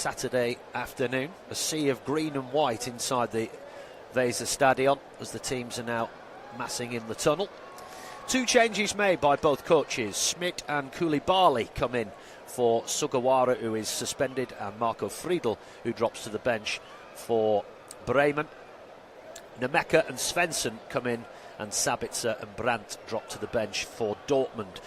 Saturday afternoon. A sea of green and white inside the Weserstadion as the teams are now massing in the tunnel. 2 changes made by both coaches. Schmidt and Koulibaly come in for Sugawara, who is suspended, and Marco Friedl, who drops to the bench for Bremen. Nemeka and Svensson come in, and Sabitzer and Brandt drop to the bench for Dortmund.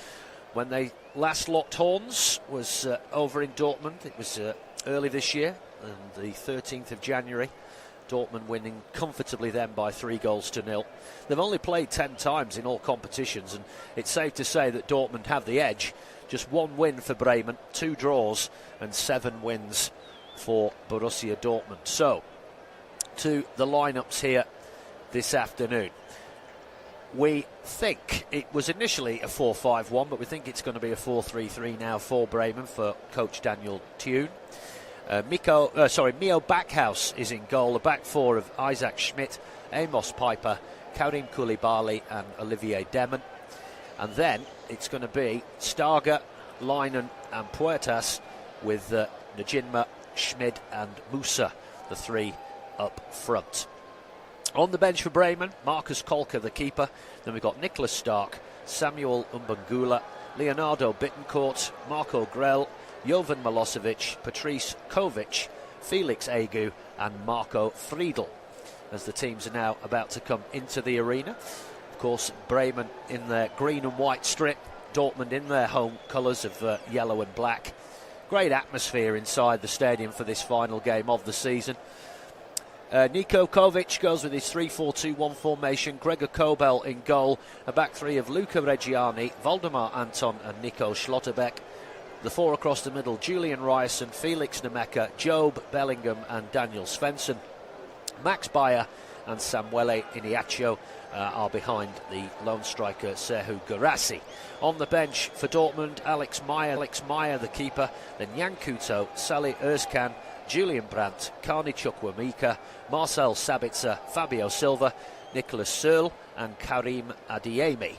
When they last locked horns was over in Dortmund. It was early this year, on the 13th of January. Dortmund winning comfortably then by 3-0. They've only played 10 times in all competitions, and it's safe to say that Dortmund have the edge. Just 1 win for Bremen, 2 draws and 7 wins for Borussia Dortmund. So, to the lineups here this afternoon. We think it was initially a 4-5-1, but we think it's going to be a 4-3-3 now for Bremen, for coach Daniel Thune. Mio Backhaus is in goal. The back 4 of Isaac Schmidt, Amos Peiper, Karim Koulibaly and Olivier Demon. And then it's going to be Starger, Leinen and Puertas, with Najinma, Schmid and Musa, the 3 up front. On the bench for Bremen, Marcus Kolke, the keeper. Then we've got Nicholas Stark, Samuel Umbangula, Leonardo Bittencourt, Marco Grell, Jovan Milosevic, Patrice Kovic, Felix Agu and Marco Friedl, as the teams are now about to come into the arena. Of course, Bremen in their green and white strip, Dortmund in their home colours of yellow and black. Great atmosphere inside the stadium for this final game of the season. Niko Kovic goes with his 3-4-2-1 formation. Gregor Kobel in goal. A back 3 of Luca Reggiani, Waldemar Anton and Nico Schlotterbeck. The 4 across the middle, Julian Ryerson, Felix Nemeka, Job Bellingham and Daniel Svensson. Max Bayer and Samuele Iniaccio are behind the lone striker Serhu Guirassy. On the bench for Dortmund, Alex Meyer the keeper, then Jan Kuto, Salih Özcan, Julian Brandt, Karni Chukwuemeka, Marcel Sabitzer, Fabio Silva, Nicholas Searle and Karim Adeyemi.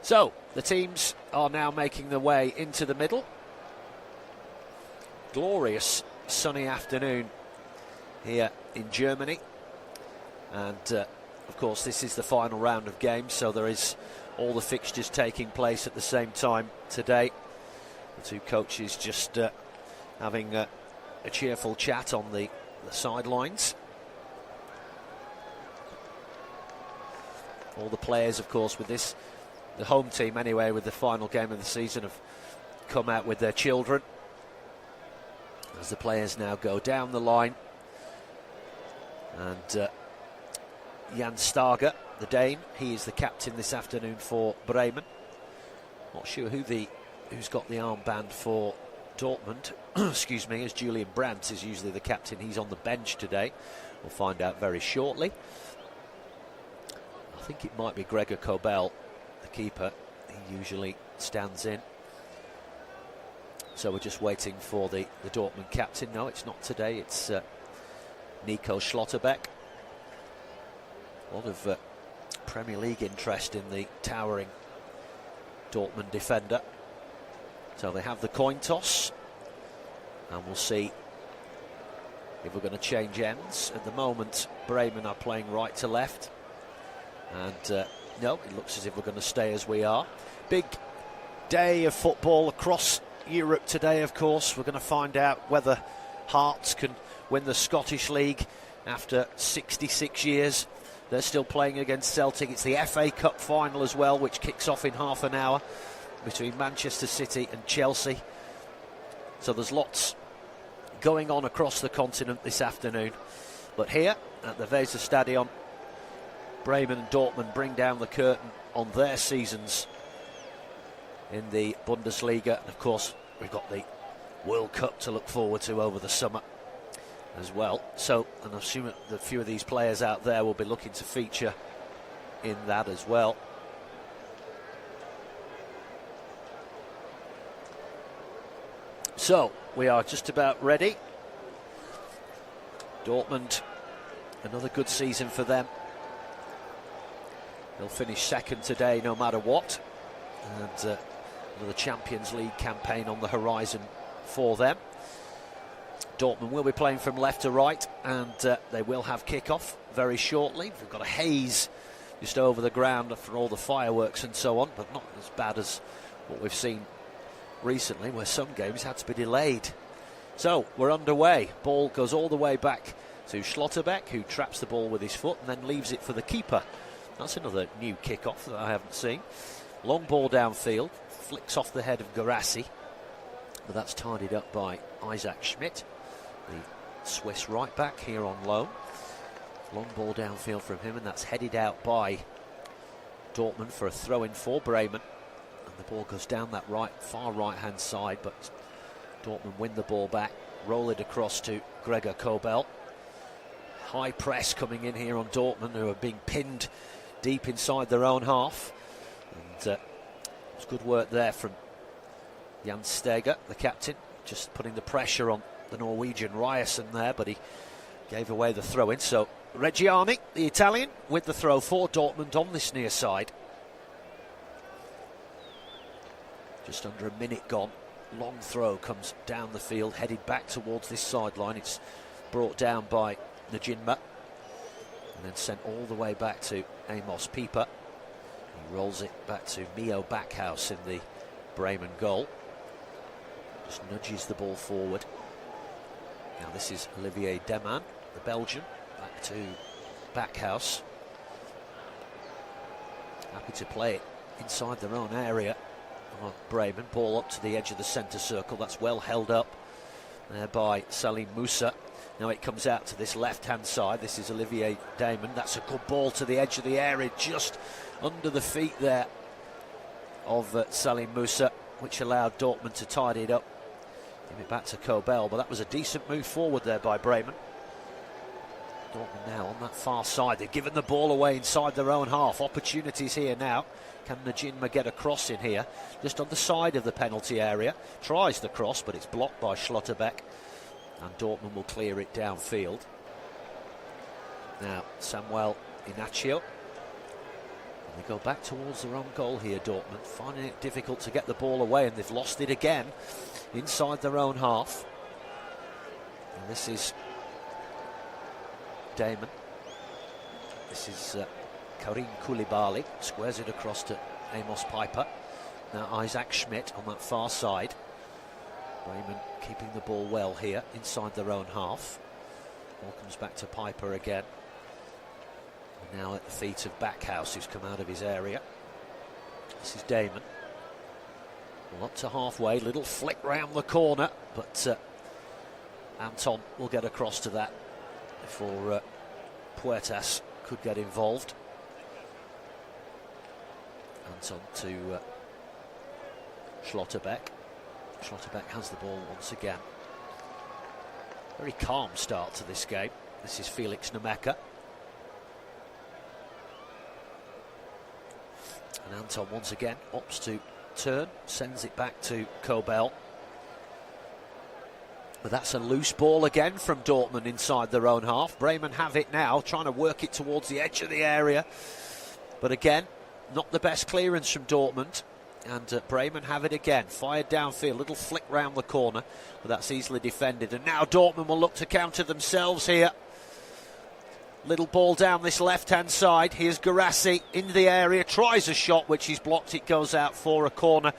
So, the teams are now making their way into the middle. Glorious sunny afternoon here in Germany. And, of course, this is the final round of games, so there is all the fixtures taking place at the same time today. The 2 coaches just having a cheerful chat on the sidelines. All the players, of course, with this, the home team anyway, with the final game of the season, have come out with their children as the players now go down the line. And Jan Starger, the Dane, he is the captain this afternoon for Bremen. Not sure who's got the armband for Dortmund. Excuse me, as Julian Brandt is usually the captain. He's on the bench today. We'll find out very shortly. I think it might be Gregor Kobel, the keeper. He usually stands in. So we're just waiting for the Dortmund captain. No, it's not today. It's Nico Schlotterbeck. A lot of Premier League interest in the towering Dortmund defender. So they have the coin toss, and we'll see if we're going to change ends. At the moment, Bremen are playing right to left, and no, it looks as if we're going to stay as we are. Big day of football across Europe today, of course. We're going to find out whether Hearts can win the Scottish League after 66 years. They're still playing against Celtic. It's the FA Cup final as well, which kicks off in half an hour between Manchester City and Chelsea. So there's lots going on across the continent this afternoon. But here at the Weserstadion, Bremen and Dortmund bring down the curtain on their seasons in the Bundesliga. And of course, we've got the World Cup to look forward to over the summer as well. So, and I assume that a few of these players out there will be looking to feature in that as well. So, we are just about ready. Dortmund, another good season for them. They'll finish second today no matter what. And another Champions League campaign on the horizon for them. Dortmund will be playing from left to right, and they will have kick-off very shortly. We've got a haze just over the ground for all the fireworks and so on, but not as bad as what we've seen recently, where some games had to be delayed. So we're underway. Ball goes all the way back to Schlotterbeck, who traps the ball with his foot and then leaves it for the keeper. That's another new kick-off that I haven't seen. Long ball downfield, flicks off the head of Guirassy, but that's tidied up by Isaac Schmidt, the Swiss right back here on loan. Long ball downfield from him, and that's headed out by Dortmund for a throw-in for Bremen. And the ball goes down that far right-hand side, but Dortmund win the ball back, roll it across to Gregor Kobel. High press coming in here on Dortmund, who are being pinned deep inside their own half. And it was good work there from Jan Steger, the captain, just putting the pressure on the Norwegian Ryerson there, but he gave away the throw-in. So Reggiani, the Italian, with the throw for Dortmund on this near side. Just under a minute gone. Long throw comes down the field, headed back towards this sideline. It's brought down by Najinma and then sent all the way back to Amos Pieper. He rolls it back to Mio Backhaus in the Bremen goal. Just nudges the ball forward. Now this is Olivier Deman, the Belgian, back to Backhaus. Happy to play it inside their own area. Bremen, ball up to the edge of the centre circle. That's well held up there by Salim Musa. Now it comes out to this left-hand side. This is Olivier Damon. That's a good ball to the edge of the area, just under the feet there of Salim Musa, which allowed Dortmund to tidy it up. Give it back to Kobel, but that was a decent move forward there by Bremen. Dortmund now on that far side. They've given the ball away inside their own half. Opportunities here now. Can Najinma get a cross in here? Just on the side of the penalty area. Tries the cross, but it's blocked by Schlotterbeck. And Dortmund will clear it downfield. Now, Samuel Inacio. They go back towards their own goal here, Dortmund. Finding it difficult to get the ball away, and they've lost it again inside their own half. And this is Damon. This is Karim Koulibaly. Squares it across to Amos Pieper. Now Isaac Schmidt on that far side. Bremen keeping the ball well here inside their own half. Ball comes back to Pieper again. And now at the feet of Backhaus, who's come out of his area. This is Damon. Well, up to halfway, little flick round the corner, but Anton will get across to that before Puertas could get involved. Anton to Schlotterbeck. Schlotterbeck has the ball once again. Very calm start to this game. This is Felix Nemeka. And Anton once again opts to turn, sends it back to Kobel. But that's a loose ball again from Dortmund inside their own half. Bremen have it now, trying to work it towards the edge of the area. But again, not the best clearance from Dortmund. And Bremen have it again. Fired downfield, little flick round the corner. But that's easily defended. And now Dortmund will look to counter themselves here. Little ball down this left-hand side. Here's Guirassy in the area. Tries a shot, which is blocked. It goes out for a corner.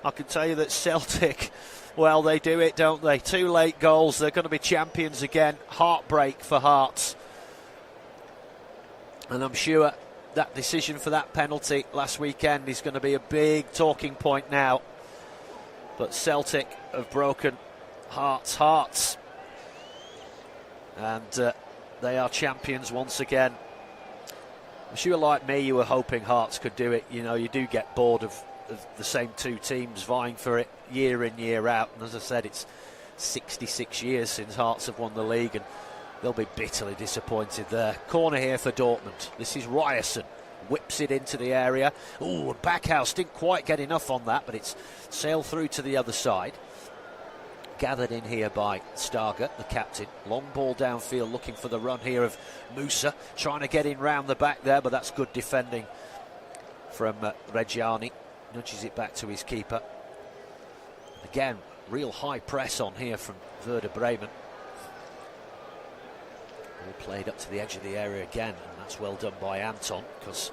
I can tell you that Celtic, well, they do it, don't they? 2 late goals. They're going to be champions again. Heartbreak for Hearts. And I'm sure that decision for that penalty last weekend is going to be a big talking point now. But Celtic have broken Hearts' hearts. And they are champions once again. I'm sure, like me, you were hoping Hearts could do it. You know, you do get bored of the same 2 teams vying for it year in, year out. And as I said, it's 66 years since Hearts have won the league, and they'll be bitterly disappointed there. Corner here for Dortmund. This is Ryerson. Whips it into the area. Ooh, and Backhaus didn't quite get enough on that, but it's sailed through to the other side. Gathered in here by Starger, the captain. Long ball downfield, looking for the run here of Musa. Trying to get in round the back there, but that's good defending from Reggiani. Nudges it back to his keeper. Again, real high press on here from Werder Bremen. All played up to the edge of the area again, and that's well done by Anton, because,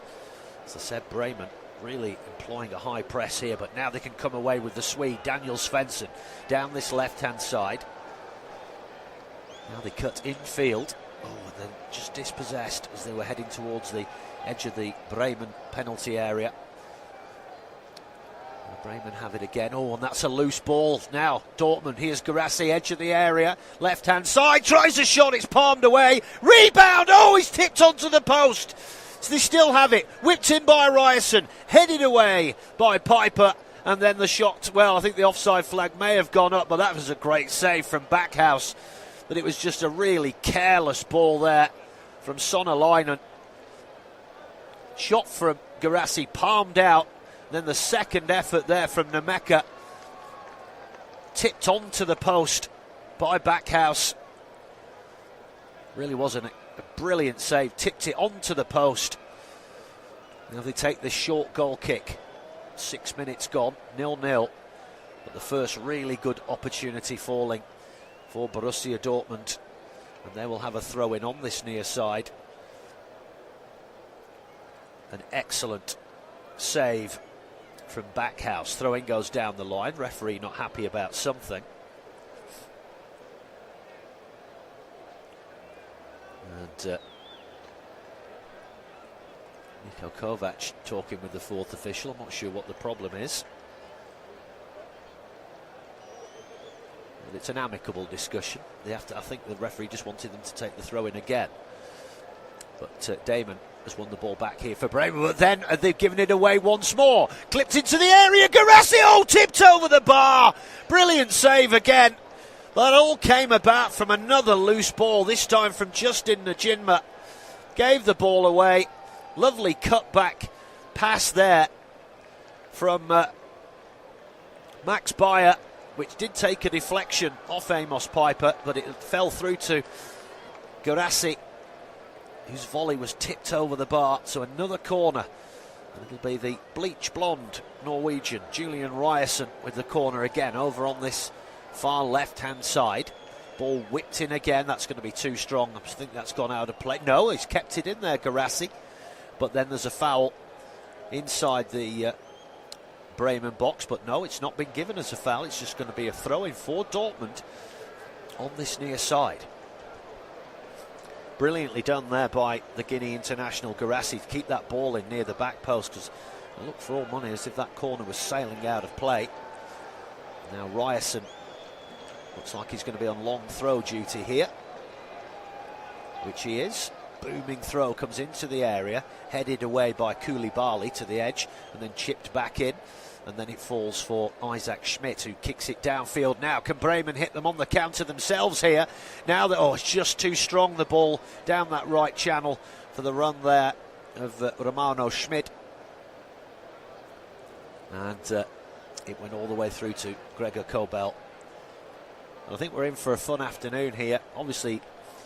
as I said, Bremen really employing a high press here, but now they can come away with the Swede, Daniel Svensson, down this left-hand side. Now they cut infield. Oh, and then just dispossessed as they were heading towards the edge of the Bremen penalty area. Bremen have it again. Oh, and that's a loose ball. Now, Dortmund, here's Guirassy, edge of the area. Left-hand side, tries a shot, it's palmed away. Rebound, oh, he's tipped onto the post. So they still have it. Whipped in by Ryerson, headed away by Piper. And then the shot, well, I think the offside flag may have gone up, but that was a great save from Backhouse. But it was just a really careless ball there from Sonalainen. Shot from Guirassy, palmed out. Then the second effort there from Nemeka, tipped onto the post by Backhouse. Really wasn't a brilliant save, tipped it onto the post. Now they take this short goal kick. 6 minutes gone, 0-0. But the first really good opportunity falling for Borussia Dortmund. And they will have a throw-in on this near side. An excellent save from Backhouse. Throw-in goes down the line. Referee not happy about something. And Niko Kovac talking with the fourth official. I'm not sure what the problem is. But it's an amicable discussion. They have to. I think the referee just wanted them to take the throw-in again. But Damon has won the ball back here for Bremen, but then they've given it away once more. Clipped into the area, Guirassy, oh, tipped over the bar. Brilliant save again. That all came about from another loose ball, this time from Justin Njinma. Gave the ball away. Lovely cutback pass there from Max Bayer, which did take a deflection off Amos Piper, but it fell through to Guirassy, whose volley was tipped over the bar. So another corner. And it'll be the bleach blonde Norwegian Julian Ryerson with the corner again over on this far left-hand side. Ball whipped in again. That's going to be too strong. I think that's gone out of play. No, he's kept it in there, Guirassy. But then there's a foul inside the Bremen box. But no, it's not been given as a foul. It's just going to be a throw-in for Dortmund on this near side. Brilliantly done there by the Guinea international Guirassy to keep that ball in near the back post, because it looked for all money as if that corner was sailing out of play. Now Ryerson looks like he's going to be on long throw duty here, which he is. Booming throw comes into the area, headed away by Koulibaly to the edge and then chipped back in. And then it falls for Isaac Schmidt, who kicks it downfield now. Can Bremen hit them on the counter themselves here? Now that, oh, it's just too strong, the ball down that right channel for the run there of Romano Schmidt. And it went all the way through to Gregor Kobel. I think we're in for a fun afternoon here. Obviously,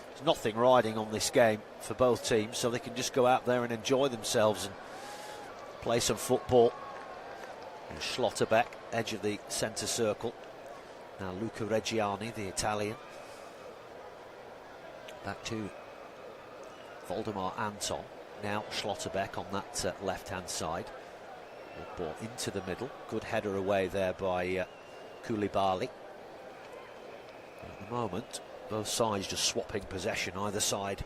there's nothing riding on this game for both teams, so they can just go out there and enjoy themselves and play some football. And Schlotterbeck, edge of the centre circle. Now Luca Reggiani, the Italian. Back to Voldemar Anton. Now Schlotterbeck on that left-hand side. Ball into the middle. Good header away there by Koulibaly. At the moment, both sides just swapping possession either side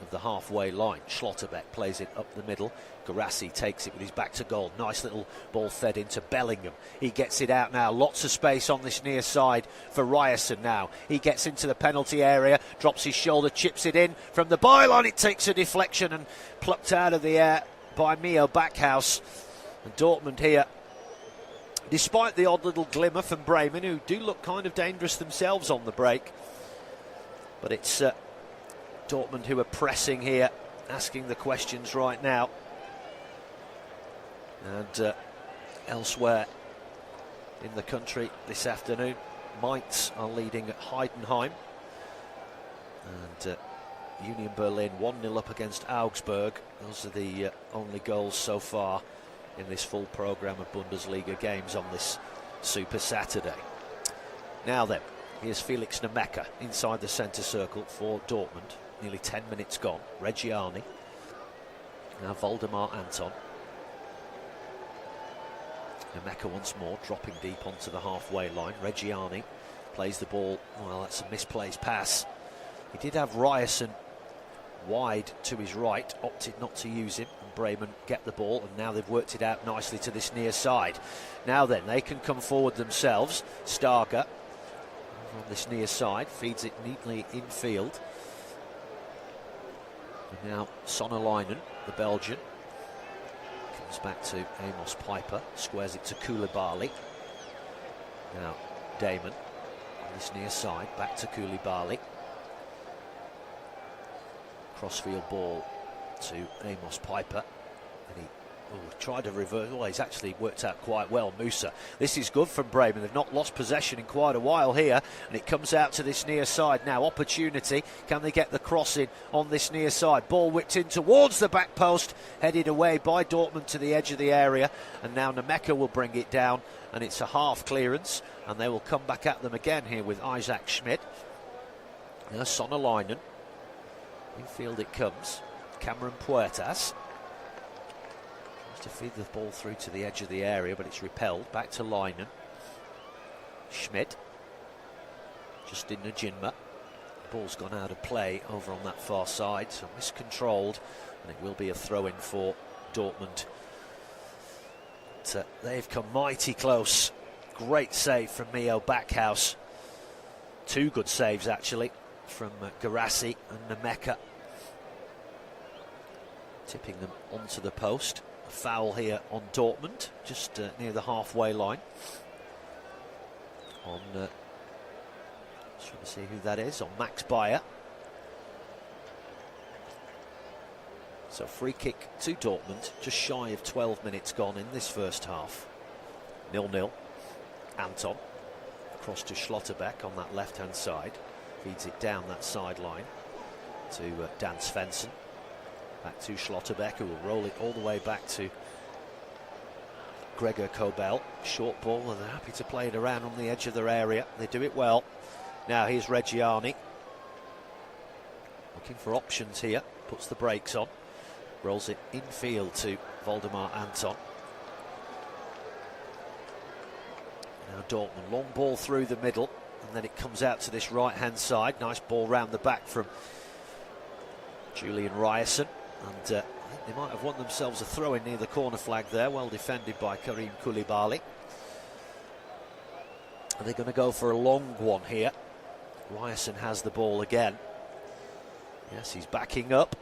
of the halfway line. Schlotterbeck plays it up the middle. Guirassy takes it with his back to goal. Nice little ball fed into Bellingham. He gets it out now. Lots of space on this near side for Ryerson now. He gets into the penalty area, drops his shoulder, chips it in from the byline. It takes a deflection and plucked out of the air by Mio Backhouse. And Dortmund here, despite the odd little glimmer from Bremen, who do look kind of dangerous themselves on the break. But it's Dortmund who are pressing here, asking the questions right now. And elsewhere in the country this afternoon, Mainz are leading at Heidenheim. And Union Berlin 1-0 up against Augsburg. Those are the only goals so far in this full programme of Bundesliga games on this Super Saturday. Now then, here's Felix Nemeka inside the centre circle for Dortmund. nearly 10 minutes gone. Reggiani. Now Voldemar Anton. Nemeka once more, dropping deep onto the halfway line. Reggiani plays the ball. Well, that's a misplaced pass. He did have Ryerson wide to his right, opted not to use him, and Bremen get the ball, and now they've worked it out nicely to this near side. Now then, they can come forward themselves. Starker on this near side, feeds it neatly infield. And now Sonalainen, the Belgian, comes back to Amos Piper, squares it to Koulibaly. Now Damon on this near side, back to Koulibaly. Crossfield ball to Amos Piper, and he tried to reverse. Well, he's actually worked out quite well, Musa. This is good from Bremen. They've not lost possession in quite a while here, and it comes out to this near side now. Opportunity. Can they get the cross in on this near side? Ball whipped in towards the back post, headed away by Dortmund to the edge of the area, and now Nemeka will bring it down, and it's a half clearance, and they will come back at them again here with Isaac Schmidt. Now Sonalainen. Infield it comes. Cameron Puertas tries to feed the ball through to the edge of the area, but it's repelled. Back to Leinen. Schmidt. Justin Najinma. The ball's gone out of play over on that far side, so miscontrolled, and it will be a throw-in for Dortmund. But, they've come mighty close. Great save from Mio Backhouse. Two good saves, actually, from Garassi and Nemeka, tipping them onto the post. A foul here on Dortmund, just near the halfway line. On, just trying to see who that is, on Max Bayer. So free kick to Dortmund, just shy of 12 minutes gone in this first half. 0-0. Anton, across to Schlotterbeck on that left-hand side. Feeds it down that sideline to Dan Svensson. Back to Schlotterbeck, who will roll it all the way back to Gregor Kobel. Short ball, and they're happy to play it around on the edge of their area. They do it well. Now here's Reggiani. Looking for options here. Puts the brakes on. Rolls it infield to Voldemar Anton. Now Dortmund, long ball through the middle. And then it comes out to this right-hand side. Nice ball round the back from Julian Ryerson. And I think they might have won themselves a throw-in near the corner flag there. Well defended by Karim Koulibaly. Are they going to go for a long one here? Ryerson has the ball again. Yes, he's backing up.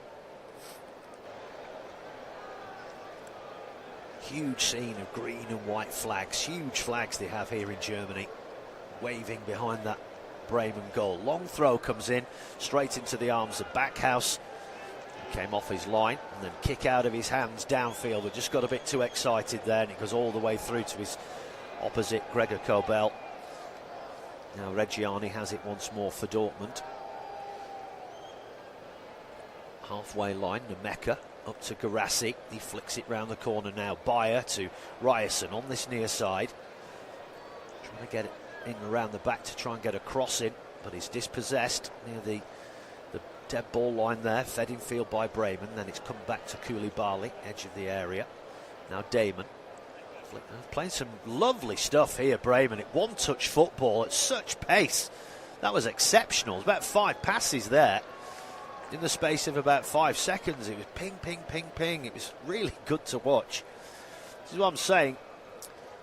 Huge scene of green and white flags. Huge flags they have here in Germany, waving behind that Bremen goal. Long throw comes in, straight into the arms of Backhouse. He came off his line, and then kick out of his hands downfield, but just got a bit too excited there, and it goes all the way through to his opposite, Gregor Kobel. Now Reggiani has it once more for Dortmund. Halfway line, Nemeka up to Garassi. He flicks it round the corner now. Bayer to Ryerson on this near side. Trying to get it in around the back to try and get a cross in, but he's dispossessed near the dead ball line there, fed in field by Bremen. Then it's come back to Koulibaly, edge of the area. Now Damon playing some lovely stuff here, Bremen. It one-touch football at such pace. That was exceptional. About 5 passes there in the space of about 5 seconds. It was ping, ping, ping, ping. It was really good to watch. This is what I'm saying.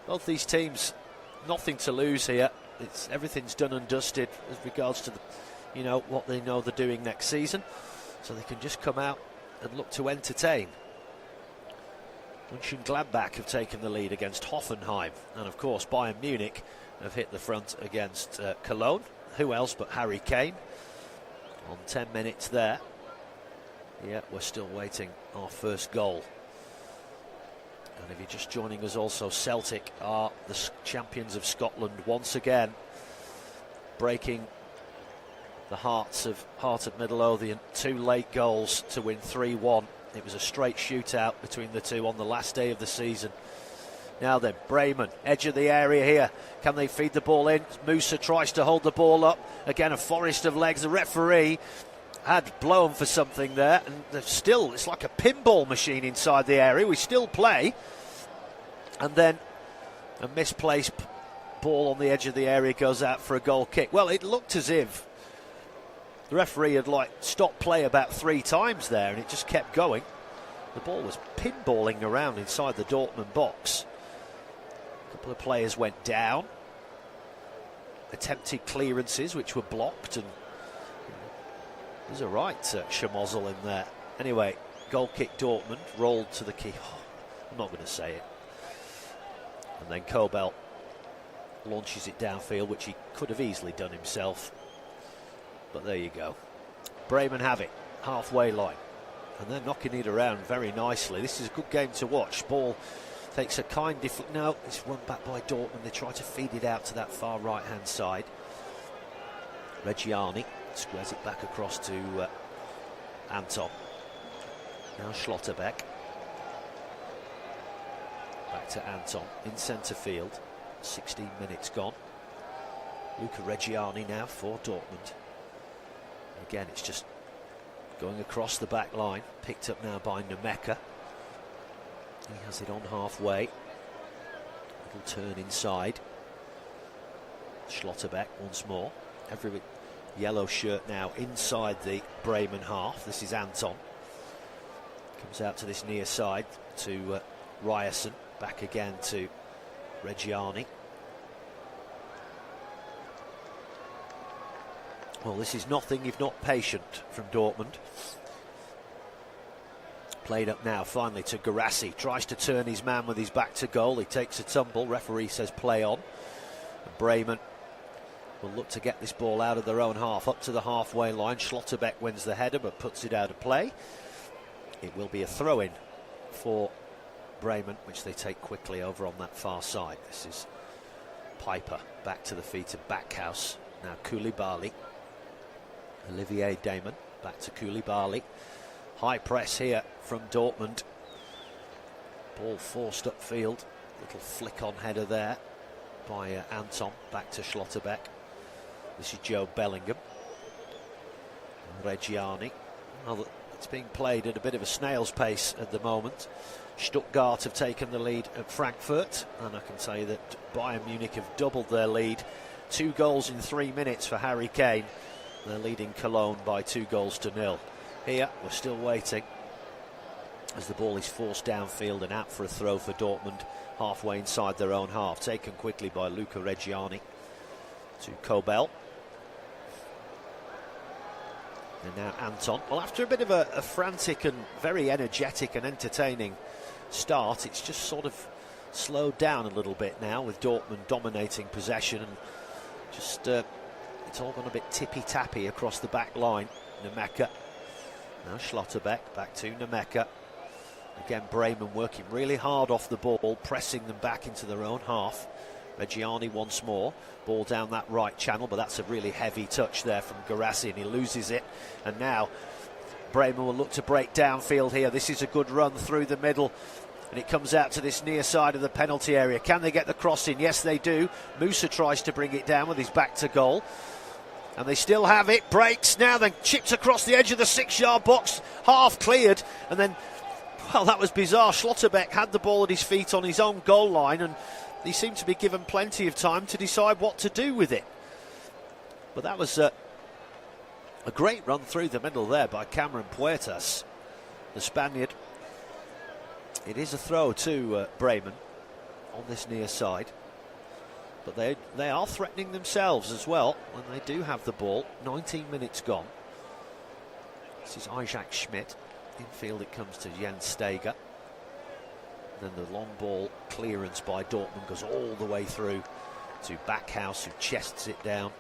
Both these teams, nothing to lose here. Everything's done and dusted as regards to what they know they're doing next season, so they can just come out and look to entertain. Mönchengladbach have taken the lead against Hoffenheim, and of course Bayern Munich have hit the front against Cologne. Who else but Harry Kane on 10 minutes there. Yeah, we're still waiting our first goal. And if you're just joining us also, Celtic are the champions of Scotland once again, breaking the heart of Midlothian. 2 late goals to win 3-1. It was a straight shootout between the two on the last day of the season. Now then, Bremen, edge of the area here. Can they feed the ball in? Musa tries to hold the ball up. Again, a forest of legs. The referee had blown for something there, and it's like a pinball machine inside the area. We still play, and then a misplaced ball on the edge of the area goes out for a goal kick. Well, it looked as if the referee had stopped play about 3 times there, and it just kept going. The ball was pinballing around inside the Dortmund box. A couple of players went down, attempted clearances which were blocked, and there's a right schmozzle in there. Anyway, goal kick Dortmund, rolled to the key. Oh, I'm not going to say it. And then Kobel launches it downfield, which he could have easily done himself. But there you go. Bremen have it, halfway line. And they're knocking it around very nicely. This is a good game to watch. Ball takes a no, it's run back by Dortmund. They try to feed it out to that far right-hand side. Reggiani squares it back across to Anton. Now Schlotterbeck. Back to Anton in centre field. 16 minutes gone. Luca Reggiani now for Dortmund. Again, it's just going across the back line. Picked up now by Nemeka. He has it on halfway. Little turn inside. Schlotterbeck once more. Every yellow shirt now inside the Bremen half. This is Anton. Comes out to this near side to Ryerson. Back again to Reggiani. Well, this is nothing if not patient from Dortmund. Played up now finally to Guirassy. Tries to turn his man with his back to goal. He takes a tumble. Referee says play on. And Bremen will look to get this ball out of their own half, up to the halfway line. Schlotterbeck wins the header but puts it out of play. It will be a throw-in for Bremen, which they take quickly over on that far side. This is Piper back to the feet of Backhouse. Now Koulibaly. Olivier Damon back to Koulibaly. High press here from Dortmund. Ball forced upfield. Little flick on header there by Anton. Back to Schlotterbeck. This is Joe Bellingham. Reggiani. Well, it's being played at a bit of a snail's pace at the moment. Stuttgart have taken the lead at Frankfurt, and I can tell you that Bayern Munich have doubled their lead. 2 goals in 3 minutes for Harry Kane. They're leading Cologne by 2-0. Here, we're still waiting as the ball is forced downfield and out for a throw for Dortmund, halfway inside their own half. Taken quickly by Luca Reggiani to Kobel. And now Anton. Well, after a bit of a frantic and very energetic and entertaining start, it's just sort of slowed down a little bit now, with Dortmund dominating possession, and just it's all gone a bit tippy-tappy across the back line. Nemeka. Now Schlotterbeck back to Nemeka. Again, Bremen working really hard off the ball, pressing them back into their own half. Reggiani once more. Ball down that right channel, but that's a really heavy touch there from Guirassy, and he loses it. And now Bremen will look to break downfield here. This is a good run through the middle, and it comes out to this near side of the penalty area. Can they get the cross in? Yes, they do. Musa tries to bring it down with his back to goal. And they still have it. Breaks now, then chips across the edge of the 6-yard box. Half cleared. And then, well, that was bizarre. Schlotterbeck had the ball at his feet on his own goal line, and he seemed to be given plenty of time to decide what to do with it. But that was a great run through the middle there by Cameron Puertas, the Spaniard. It is a throw to Bremen on this near side. But they are threatening themselves as well, and they do have the ball. 19 minutes gone. This is Isaac Schmidt. Infield it comes to Jens Steger. Then the long ball clearance by Dortmund goes all the way through to Backhouse, who chests it down.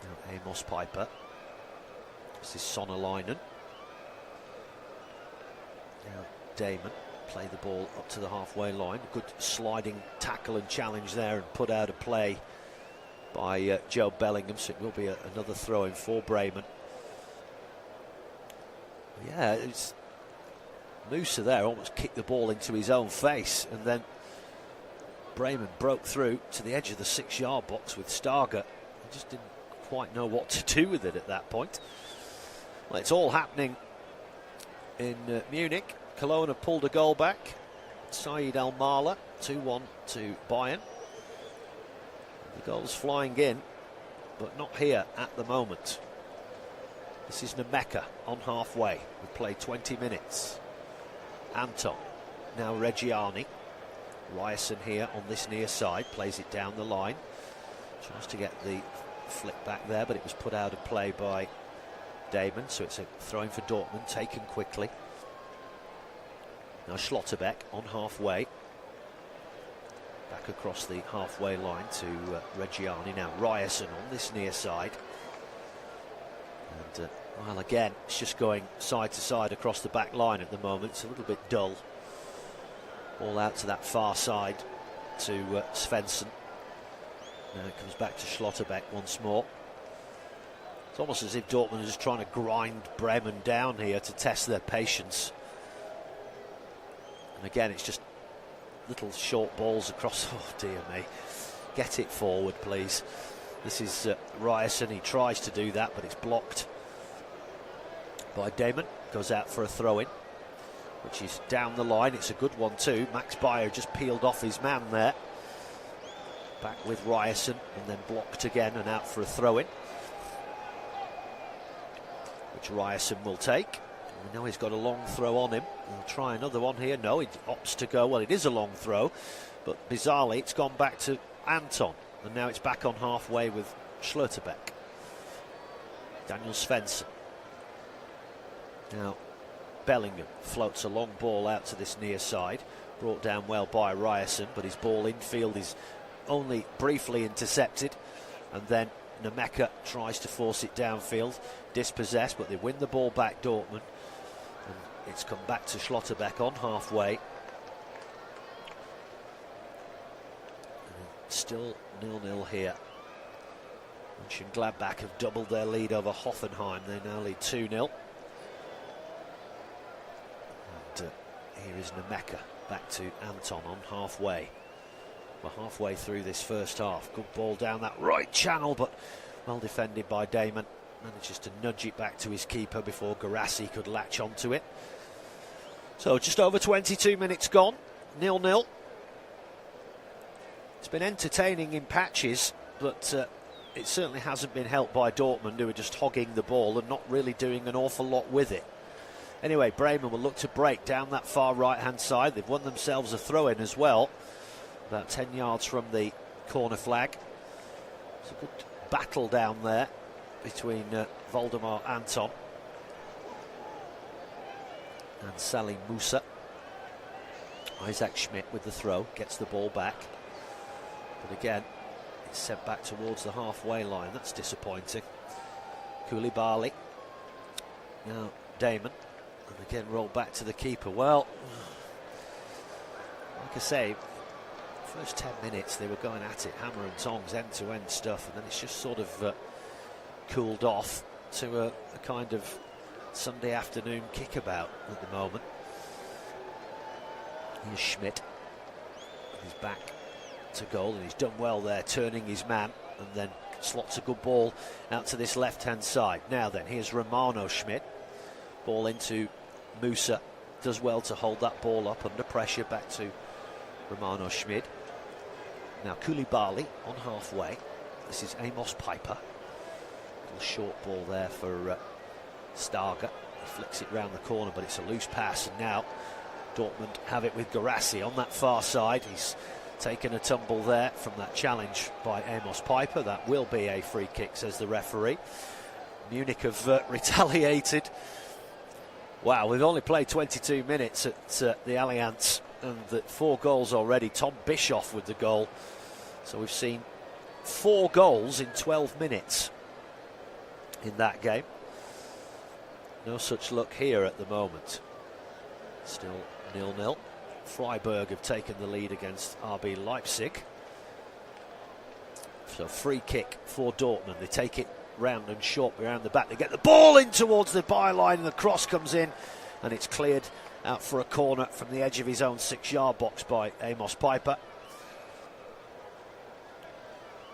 Now Amos Piper. This is Sonnerleinen. Now Damon. Play the ball up to the halfway line. Good sliding tackle and challenge there, and put out of play by Joe Bellingham, so it will be another throw-in for Bremen. Yeah, it's Musa there almost kicked the ball into his own face, and then Bremen broke through to the edge of the 6-yard box with Starger. He just didn't quite know what to do with it at that point. Well, it's all happening in Munich. Cologne have pulled a goal back. Saeed Al-Mala, 2-1 to Bayern. The goal's flying in, but not here at the moment. This is Nemeka on halfway. We've played 20 minutes. Anton, now Reggiani. Ryerson here on this near side, plays it down the line. Tries to get the flick back there, but it was put out of play by Damon, so it's a throw-in for Dortmund, taken quickly. Now Schlotterbeck on halfway. Back across the halfway line to Reggiani. Now Ryerson on this near side. And well, again, it's just going side to side across the back line at the moment. It's a little bit dull. All out to that far side to Svensson. Now it comes back to Schlotterbeck once more. It's almost as if Dortmund is trying to grind Bremen down here to test their patience. And again, it's just little short balls across. Oh dear me. Get it forward, please. This is Ryerson. He tries to do that, but it's blocked by Damon. Goes out for a throw-in, which is down the line. It's a good one too. Max Bayer just peeled off his man there. Back with Ryerson, and then blocked again and out for a throw-in, which Ryerson will take. We know he's got a long throw on him. He'll try another one here. No, he opts to go. Well, it is a long throw, but bizarrely it's gone back to Anton, and now it's back on halfway with Schlotterbeck. Daniel Svensson. Now Bellingham floats a long ball out to this near side, brought down well by Ryerson, but his ball infield is only briefly intercepted, and then Nemeka tries to force it downfield, dispossessed, but they win the ball back, Dortmund, and it's come back to Schlotterbeck on halfway. Still 0-0 here. Mönchengladbach have doubled their lead over Hoffenheim. They now lead 2-0. And here is Nemeka back to Anton on halfway. We're halfway through this first half. Good ball down that right channel, but well defended by Damon. Manages to nudge it back to his keeper before Guirassy could latch onto it. So just over 22 minutes gone, 0-0. It's been entertaining in patches, but it certainly hasn't been helped by Dortmund, who are just hogging the ball and not really doing an awful lot with it. Anyway, Bremen will look to break down that far right-hand side. They've won themselves a throw-in as well, about 10 yards from the corner flag. It's a good battle down there between Waldemar Anton and Salim Musa. Isaac Schmidt with the throw, gets the ball back. But again, it's sent back towards the halfway line. That's disappointing. Koulibaly. Now Damon. And again rolled back to the keeper. Well, like I say, first 10 minutes they were going at it, hammer and tongs, end-to-end stuff, and then it's just sort of cooled off to a kind of Sunday afternoon kickabout at the moment. Here's Schmidt. He's back to goal, and he's done well there, turning his man, and then slots a good ball out to this left-hand side. Now then, here's Romano Schmidt. Ball into Musa. Does well to hold that ball up under pressure. Back to Romano Schmidt. Now Koulibaly on halfway. This is Amos Piper. Little short ball there for Starger. He flicks it round the corner, but it's a loose pass, and now Dortmund have it with Guirassy on that far side. He's taken a tumble there from that challenge by Amos Piper. That will be a free kick, says the referee. Munich have retaliated. Wow, we've only played 22 minutes at the Allianz, and 4 goals already. Tom Bischoff with the goal. So we've seen 4 goals in 12 minutes in that game. No such luck here at the moment. Still 0-0. Freiburg have taken the lead against RB Leipzig. So free kick for Dortmund. They take it round and short behind the back. They get the ball in towards the byline, and the cross comes in, and it's cleared out for a corner from the edge of his own 6-yard box by Amos Piper.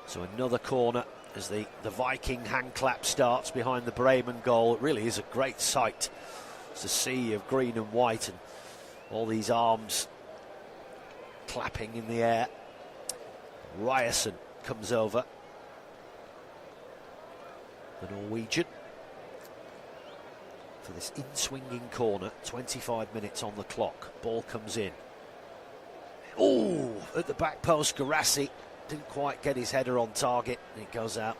So another corner as the Viking hand clap starts behind the Bremen goal. It really is a great sight. It's a sea of green and white and all these arms clapping in the air. Ryerson comes over, the Norwegian, for this in-swinging corner. 25 minutes on the clock. Ball comes in. Oh, at the back post, Garassi didn't quite get his header on target, and it goes out.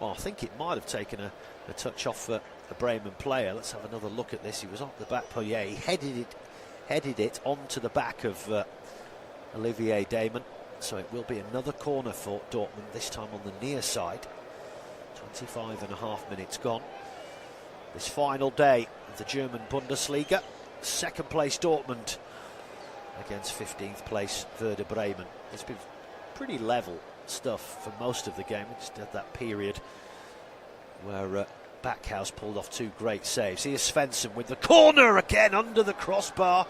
Well, I think it might have taken a touch off a Bremen player. Let's have another look at this. He was on the back post. Yeah, he headed it onto the back of Olivier Damon. So it will be another corner for Dortmund, this time on the near side. 25.5 minutes gone. This final day of the German Bundesliga. Second place Dortmund against 15th place Werder Bremen. It's been pretty level stuff for most of the game. We just had that period where Backhouse pulled off two great saves. Here's Svensson with the corner again under the crossbar,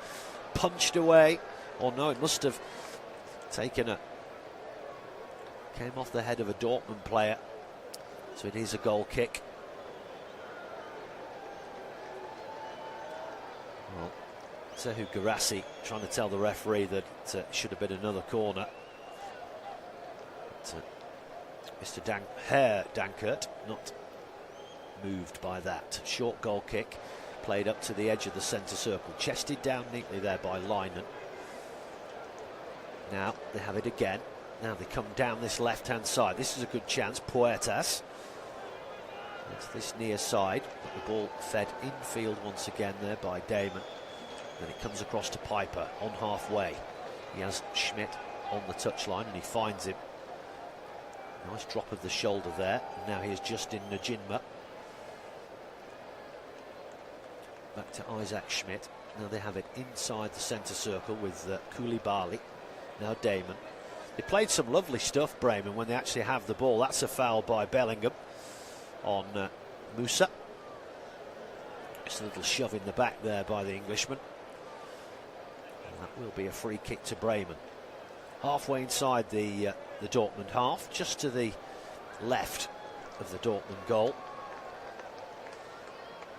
punched away. Or no, it must have taken came off the head of a Dortmund player. So it is a goal kick. Well, Sehu Garassi trying to tell the referee that it should have been another corner. But, Mr. Herr Dankert not moved by that. Short goal kick played up to the edge of the centre circle, chested down neatly there by Leinen. Now they have it again. Now they come down this left-hand side. This is a good chance. Puertas. It's this near side, but the ball fed infield once again there by Damon. Then it comes across to Piper on halfway. He has Schmidt on the touchline and he finds him. Nice drop of the shoulder there. And now here's Justin Najinma. Back to Isaac Schmidt. Now they have it inside the centre circle with Koulibaly. Now Damon. They played some lovely stuff, Bremen, when they actually have the ball. That's a foul by Bellingham on Musa. Just a little shove in the back there by the Englishman. And that will be a free kick to Bremen. Halfway inside the Dortmund half, just to the left of the Dortmund goal.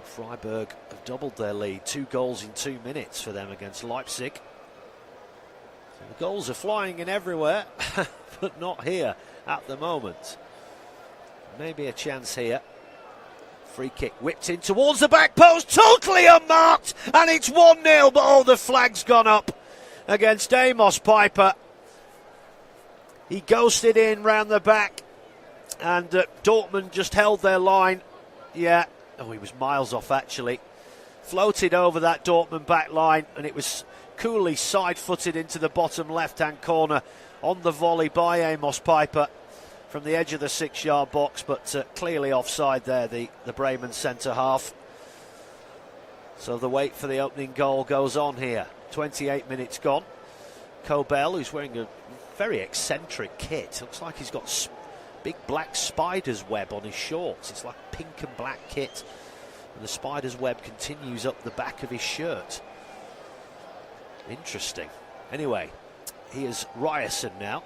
Freiburg have doubled their lead. 2 goals in 2 minutes for them against Leipzig. So the goals are flying in everywhere, but not here at the moment. Maybe a chance here. Free kick whipped in towards the back post, totally unmarked, and it's 1-0, but oh, the flag's gone up against Amos Piper. He ghosted in round the back, and Dortmund just held their line. Yeah, oh, he was miles off actually. Floated over that Dortmund back line, and it was coolly side-footed into the bottom left-hand corner on the volley by Amos Piper from the edge of the 6-yard box, but clearly offside there, the Bremen centre-half. So the wait for the opening goal goes on here. 28 minutes gone. Kobel, who's wearing a very eccentric kit. Looks like he's got big black spider's web on his shorts. It's like a pink and black kit. And the spider's web continues up the back of his shirt. Interesting. Anyway, here's Ryerson now.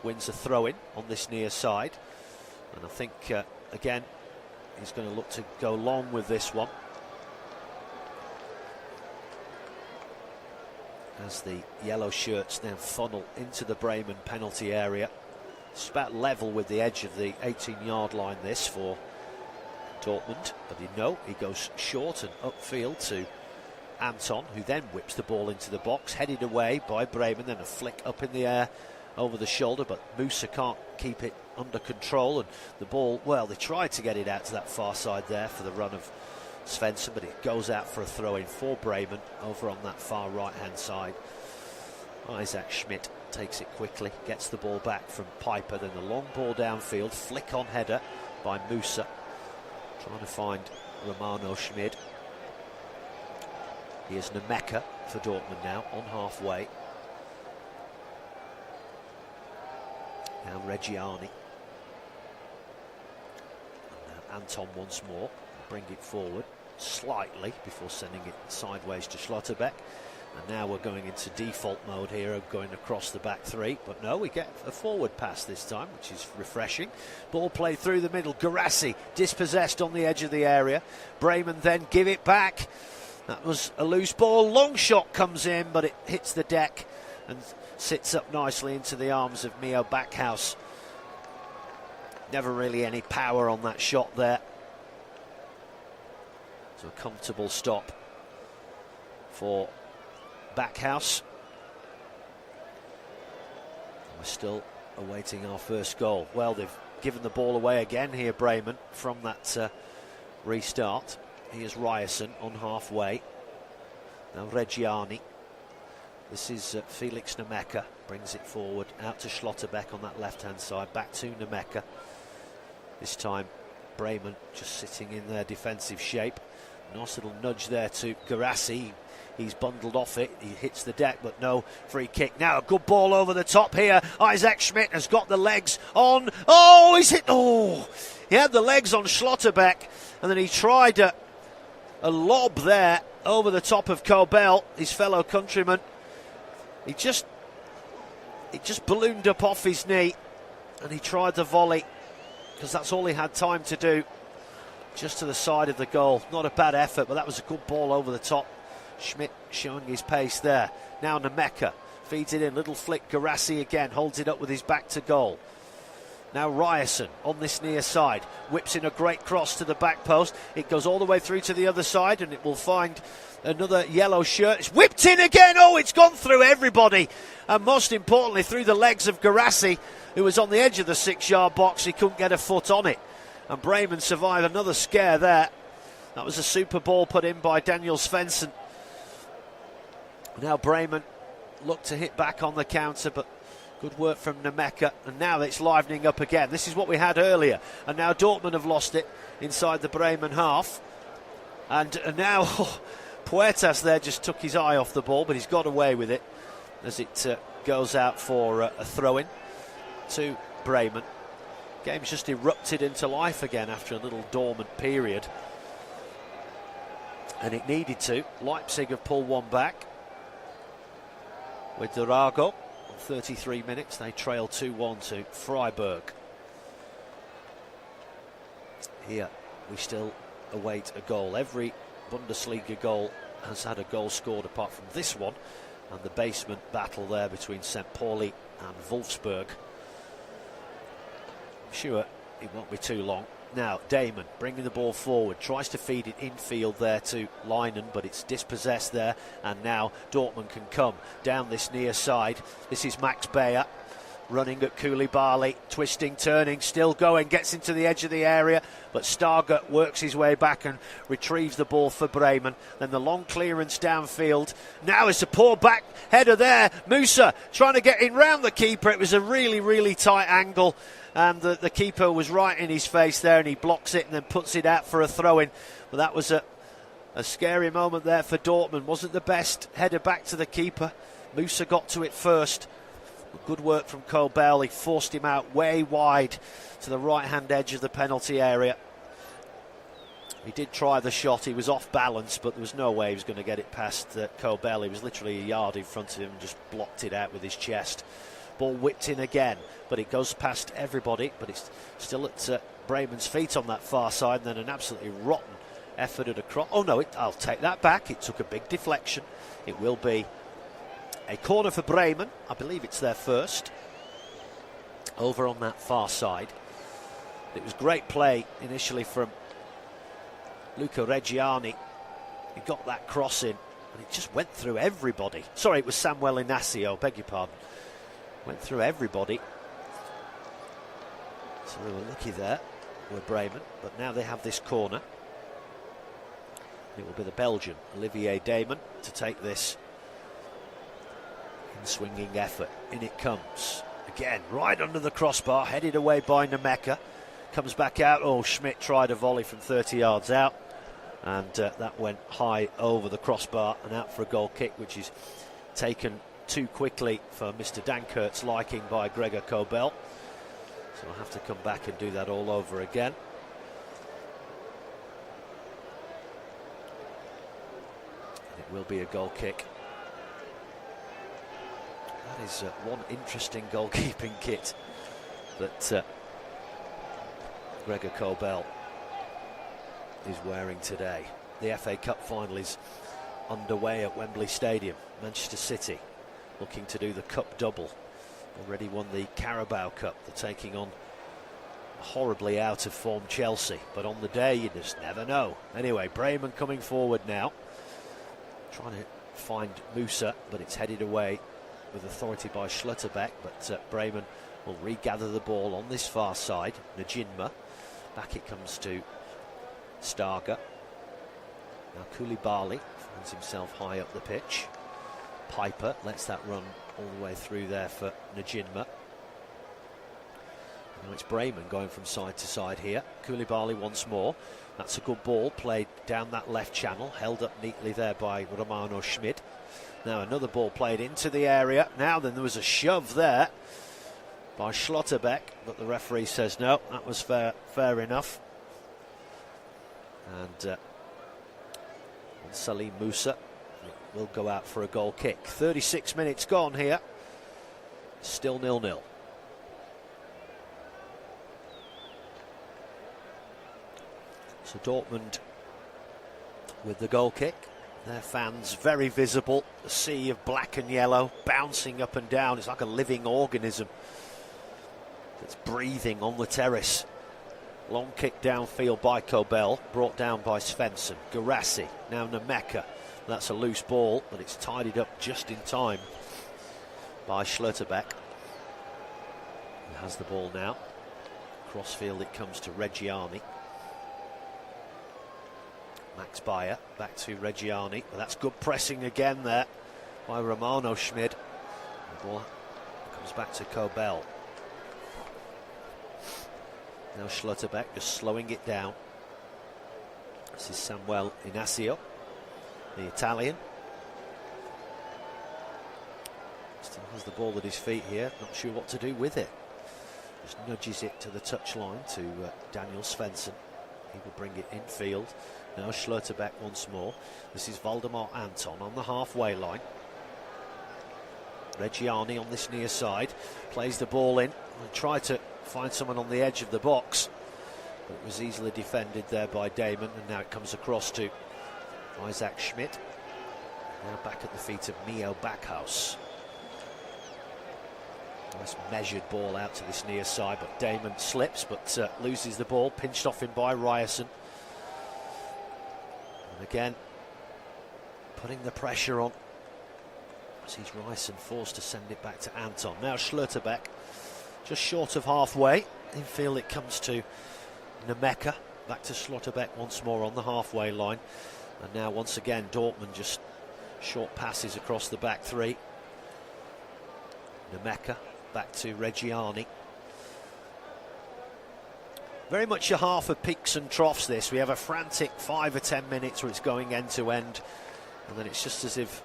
Wins a throw-in on this near side. And I think, again, he's going to look to go long with this one. As the yellow shirts now funnel into the Bremen penalty area. It's about level with the edge of the 18-yard line, this, for Dortmund. But he goes short and upfield to Anton, who then whips the ball into the box, headed away by Bremen, then a flick up in the air over the shoulder, but Musa can't keep it under control, and the ball, well, they tried to get it out to that far side there for the run of Svensson, but it goes out for a throw-in for Bremen over on that far right-hand side. Isaac Schmidt takes it quickly, gets the ball back from Piper, then the long ball downfield, flick on header by Musa, trying to find Romano Schmid. Here's Nemeka for Dortmund now, on halfway. Now Reggiani. And now Anton once more. Bring it forward slightly before sending it sideways to Schlotterbeck. And now we're going into default mode here of going across the back three. But no, we get a forward pass this time, which is refreshing. Ball played through the middle. Guirassy dispossessed on the edge of the area. Bremen then give it back. That was a loose ball. Long shot comes in, but it hits the deck and sits up nicely into the arms of Mio Backhaus. Never really any power on that shot there. So a comfortable stop for Backhaus. We're still awaiting our first goal. Well, they've given the ball away again here, Bremen, from that restart. Here's Ryerson on halfway. Now Reggiani. This is Felix Nemeka. Brings it forward out to Schlotterbeck on that left-hand side. Back to Nemeka. This time Bremen just sitting in their defensive shape. Nice little nudge there to Guirassy. He's bundled off it. He hits the deck, but no free kick. Now a good ball over the top here. Isaac Schmidt has got the legs on. Oh, he's hit. Oh, he had the legs on Schlotterbeck, and then he tried a lob there over the top of Kobel, his fellow countryman. It just ballooned up off his knee, and he tried the volley because that's all he had time to do. Just to the side of the goal. Not a bad effort, but that was a good ball over the top. Schmidt showing his pace there. Now Nemeka feeds it in. Little flick. Guirassy again holds it up with his back to goal. Now Ryerson on this near side. Whips in a great cross to the back post. It goes all the way through to the other side, and it will find another yellow shirt. It's whipped in again. Oh, it's gone through everybody. And most importantly, through the legs of Guirassy, who was on the edge of the 6-yard box. He couldn't get a foot on it. And Bremen survive another scare there. That was a super ball put in by Daniel Svensson. Now Bremen look to hit back on the counter, but good work from Nemeka. And now it's livening up again. This is what we had earlier. And now Dortmund have lost it inside the Bremen half. And now Puertas there just took his eye off the ball, but he's got away with it as it goes out for a throw-in to Bremen. Game's just erupted into life again after a little dormant period. And it needed to. Leipzig have pulled one back with Durago. On 33 minutes, they trail 2-1 to Freiburg. Here, we still await a goal. Every Bundesliga goal has had a goal scored apart from this one. And the basement battle there between St. Pauli and Wolfsburg. Sure, it won't be too long. Now Damon bringing the ball forward, tries to feed it infield there to Leinen, but it's dispossessed there, and now Dortmund can come down this near side. This is Max Bayer running at Koulibaly, twisting, turning, still going, gets into the edge of the area, but Stargert works his way back and retrieves the ball for Bremen. Then the long clearance downfield. Now it's a poor back header there. Musa trying to get in round the keeper. It was a really, really tight angle, and the keeper was right in his face there, and he blocks it and then puts it out for a throw-in. But that was a scary moment there for Dortmund. Wasn't the best header back to the keeper. Musa got to it first. Good work from Kobel. He forced him out way wide to the right-hand edge of the penalty area. He did try the shot. He was off balance, but there was no way he was going to get it past Kobel. He was literally a yard in front of him and just blocked it out with his chest. Ball whipped in again, but it goes past everybody. But it's still at Bremen's feet on that far side. And then an absolutely rotten effort at a cross. Oh no, I'll take that back. It took a big deflection. It will be a corner for Bremen. I believe it's their first. Over on that far side. It was great play initially from Luca Reggiani. He got that cross in, and it just went through everybody. Sorry, it was Samuel Inacio, beg your pardon. Went through everybody. So they were lucky there with Bremen, but now they have this corner. It will be the Belgian, Olivier Damon, to take this swinging effort. In it comes again, right under the crossbar, headed away by Nemeka. Comes back out. Oh, Schmidt tried a volley from 30 yards out, and that went high over the crossbar and out for a goal kick, which is taken too quickly for Mr. Dankert's liking by Gregor Kobel. So I'll have to come back and do that all over again. It will be a goal kick. That is one interesting goalkeeping kit that Gregor Kobel is wearing today. The FA Cup final is underway at Wembley Stadium. Manchester City looking to do the cup double. Already won the Carabao Cup. They're taking on horribly out of form Chelsea, but on the day you just never know. Anyway, Bremen coming forward now, trying to find Musa, but it's headed away with authority by Schlotterbeck. But Bremen will regather the ball on this far side. Najinma, back it comes to Starga. Now Koulibaly finds himself high up the pitch. Piper lets that run all the way through there for Najinma. Now it's Bremen going from side to side here. Koulibaly once more. That's a good ball played down that left channel, held up neatly there by Romano Schmidt. Now another ball played into the area. Now then there was a shove there by Schlotterbeck, but the referee says no, that was fair enough. And Salim Musa will go out for a goal kick. 36 minutes gone here. Still 0-0. So Dortmund with the goal kick. Their fans very visible. A sea of black and yellow bouncing up and down. It's like a living organism that's breathing on the terrace. Long kick downfield by Kobel, brought down by Svensson. Garassi, now Nameka. That's a loose ball, but it's tidied up just in time by Schlotterbeck. He has the ball now. Crossfield it comes to Reggiani. Max Bayer back to Reggiani. But that's good pressing again there by Romano Schmidt. The ball comes back to Kobel. Now Schlotterbeck just slowing it down. This is Samuel Inacio, the Italian. Still has the ball at his feet here, not sure what to do with it. Just nudges it to the touchline to Daniel Svensson. He will bring it infield. Now Schlotterbeck once more. This is Valdemar Anton on the halfway line. Reggiani on this near side. Plays the ball in and tried to find someone on the edge of the box. But it was easily defended there by Damon. And now it comes across to Isaac Schmidt. Now back at the feet of Mio Backhaus. Nice measured ball out to this near side, but Damon slips, but loses the ball, pinched off him by Ryerson. And again, putting the pressure on. Sees Ryerson forced to send it back to Anton. Now Schlotterbeck, just short of halfway. Infield it comes to Nameka. Back to Schlotterbeck once more on the halfway line. And now once again, Dortmund just short passes across the back three. Nameka. Back to Reggiani. Very much a half of peaks and troughs this. We have a frantic 5 or 10 minutes where it's going end to end, and then it's just as if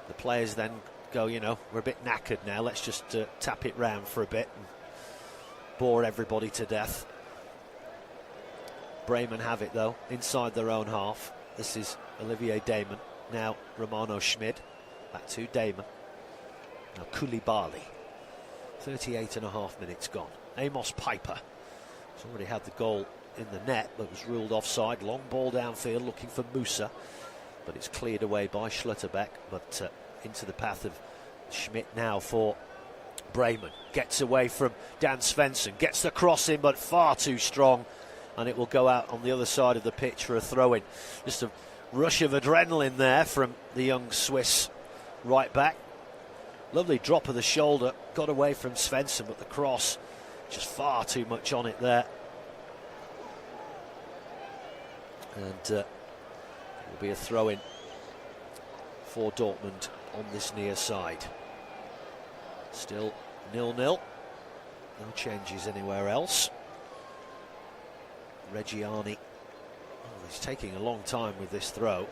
the players then go, you know, we're a bit knackered now, let's just tap it round for a bit and bore everybody to death. Bremen have it though, inside their own half. This is Olivier Damon. Now Romano Schmidt. Back to Damon. Now Koulibaly. 38.5 minutes gone. Amos Piper has already had the goal in the net, but was ruled offside. Long ball downfield looking for Musa, but it's cleared away by Schlotterbeck. But into the path of Schmidt now for Bremen. Gets away from Dan Svensson, gets the cross in, but far too strong, and it will go out on the other side of the pitch for a throw-in. Just a rush of adrenaline there from the young Swiss right back. Lovely drop of the shoulder, got away from Svensson, but the cross, just far too much on it there. And it will be a throw-in for Dortmund on this near side. Still 0-0, no changes anywhere else. Reggiani, he's taking a long time with this throw.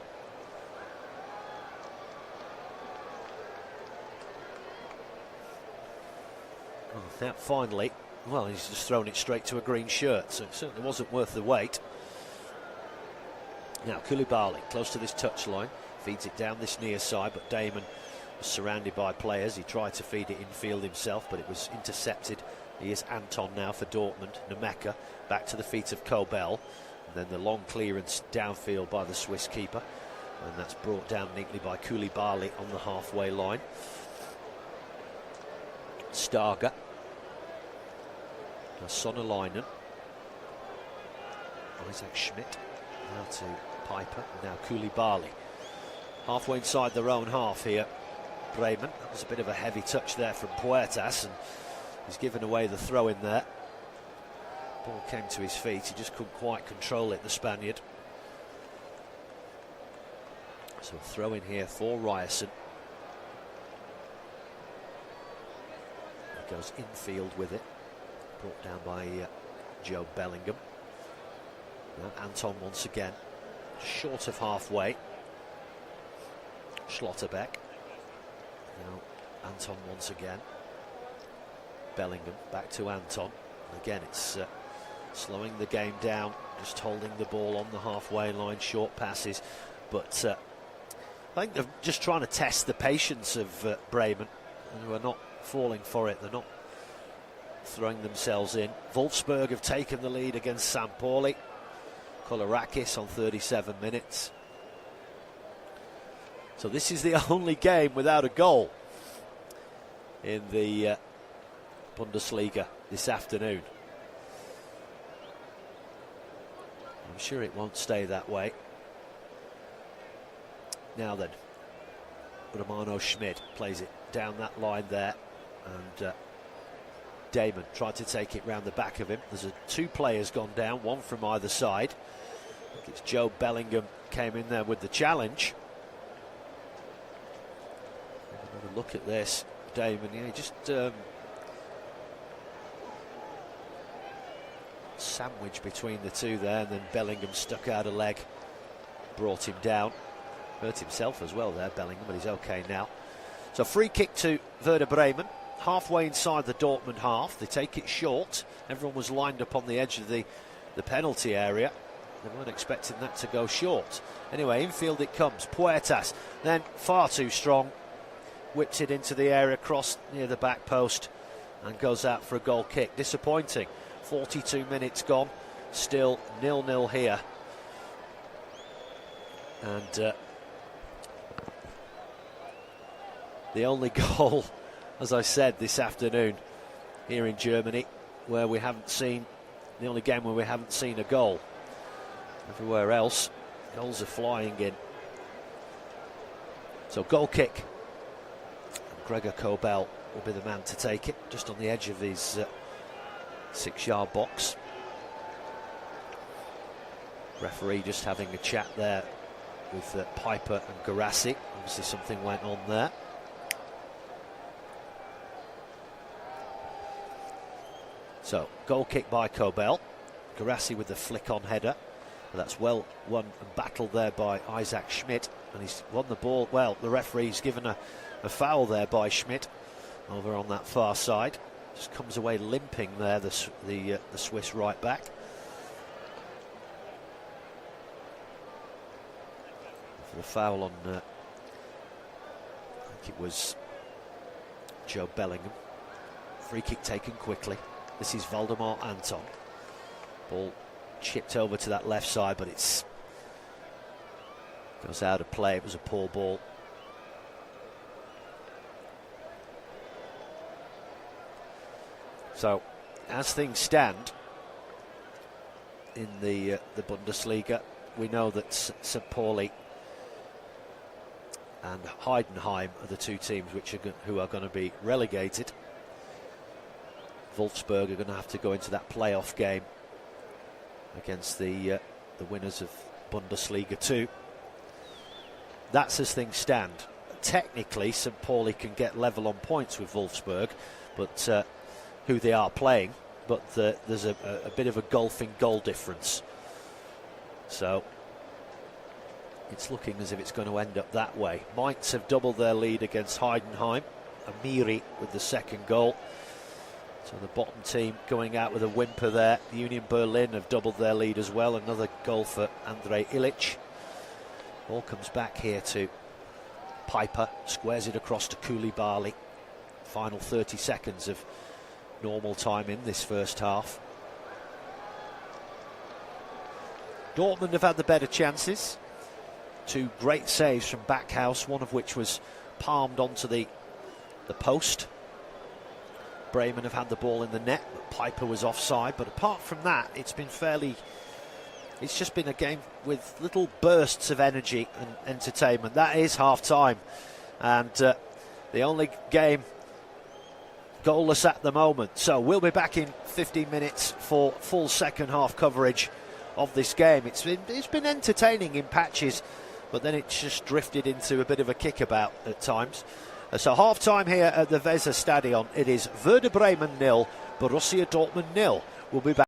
Now finally, well, he's just thrown it straight to a green shirt, so it certainly wasn't worth the wait. Now Koulibaly, close to this touchline, feeds it down this near side, but Damon was surrounded by players. He tried to feed it infield himself, but it was intercepted. He is Anton now for Dortmund. Nemeka back to the feet of Kobel. And then the long clearance downfield by the Swiss keeper. And that's brought down neatly by Koulibaly on the halfway line. Starga. Now Sonnerleinen. Isaac Schmidt. Now to Piper. Now Koulibaly. Halfway inside their own half here. Bremen. That was a bit of a heavy touch there from Puertas, and he's given away the throw in there. Ball came to his feet, he just couldn't quite control it, the Spaniard. So throw in here for Ryerson. He goes infield with it, brought down by Joe Bellingham. Now Anton once again, short of halfway. Schlotterbeck. Now Anton once again. Bellingham back to Anton. Again, it's slowing the game down, just holding the ball on the halfway line, short passes. But I think they're just trying to test the patience of Bremen, who are not falling for it. They're not throwing themselves in. Wolfsburg have taken the lead against St. Pauli. Kolorakis on 37 minutes. So this is the only game without a goal in the Bundesliga this afternoon. I'm sure it won't stay that way. Now then, Romano Schmid plays it down that line there, and Damon tried to take it round the back of him. There's two players gone down, one from either side. I think it's Joe Bellingham came in there with the challenge. Have a look at this. Damon, yeah, just sandwich between the two there, and then Bellingham stuck out a leg, brought him down. Hurt himself as well there, Bellingham, but he's okay now. So free kick to Werder Bremen, halfway inside the Dortmund half. They take it short. Everyone was lined up on the edge of the penalty area. They weren't expecting that to go short. Anyway, infield it comes. Puertas, then far too strong. Whips it into the area, cross near the back post, and goes out for a goal kick. Disappointing. 42 minutes gone, still 0-0 here. And the only goal, as I said, this afternoon here in Germany, where we haven't seen, the only game where we haven't seen a goal. Everywhere else, goals are flying in. So goal kick. Gregor Kobel will be the man to take it, just on the edge of his 6-yard box. Referee just having a chat there with Piper and Garassi. Obviously something went on there. So goal kick by Kobel. Garassi with the flick on header. But that's well won and battled there by Isaac Schmidt, and he's won the ball. Well, the referee's given a foul there by Schmidt over on that far side. Just comes away limping there, the Swiss right back. For the foul on, I think it was Joe Bellingham. Free kick taken quickly. This is Waldemar Anton. Ball chipped over to that left side, but it's goes out of play. It was a poor ball. So, as things stand in the Bundesliga, we know that St. Pauli and Heidenheim are the two teams who are going to be relegated. Wolfsburg are going to have to go into that playoff game against the winners of Bundesliga 2. That's as things stand. Technically, St. Pauli can get level on points with Wolfsburg, but who they are playing, but there's a bit of a gulfing goal difference. So it's looking as if it's going to end up that way. Mainz have doubled their lead against Heidenheim. Amiri with the second goal. So the bottom team going out with a whimper there. Union Berlin have doubled their lead as well. Another goal for Andrej Ilic. Ball comes back here to Piper squares it across to Koulibaly. Final 30 seconds of normal time in this first half. Dortmund have had the better chances. 2 great saves from Backhouse, one of which was palmed onto the post. Bremen have had the ball in the net, but Piper was offside. But apart from that, it's just been a game with little bursts of energy and entertainment. That is half-time, and the only game goalless at the moment. So we'll be back in 15 minutes for full second half coverage of this game. It's been entertaining in patches, but then it's just drifted into a bit of a kickabout at times. So half-time here at the Weser Stadion. It is Werder Bremen 0, Borussia Dortmund 0. We'll be back.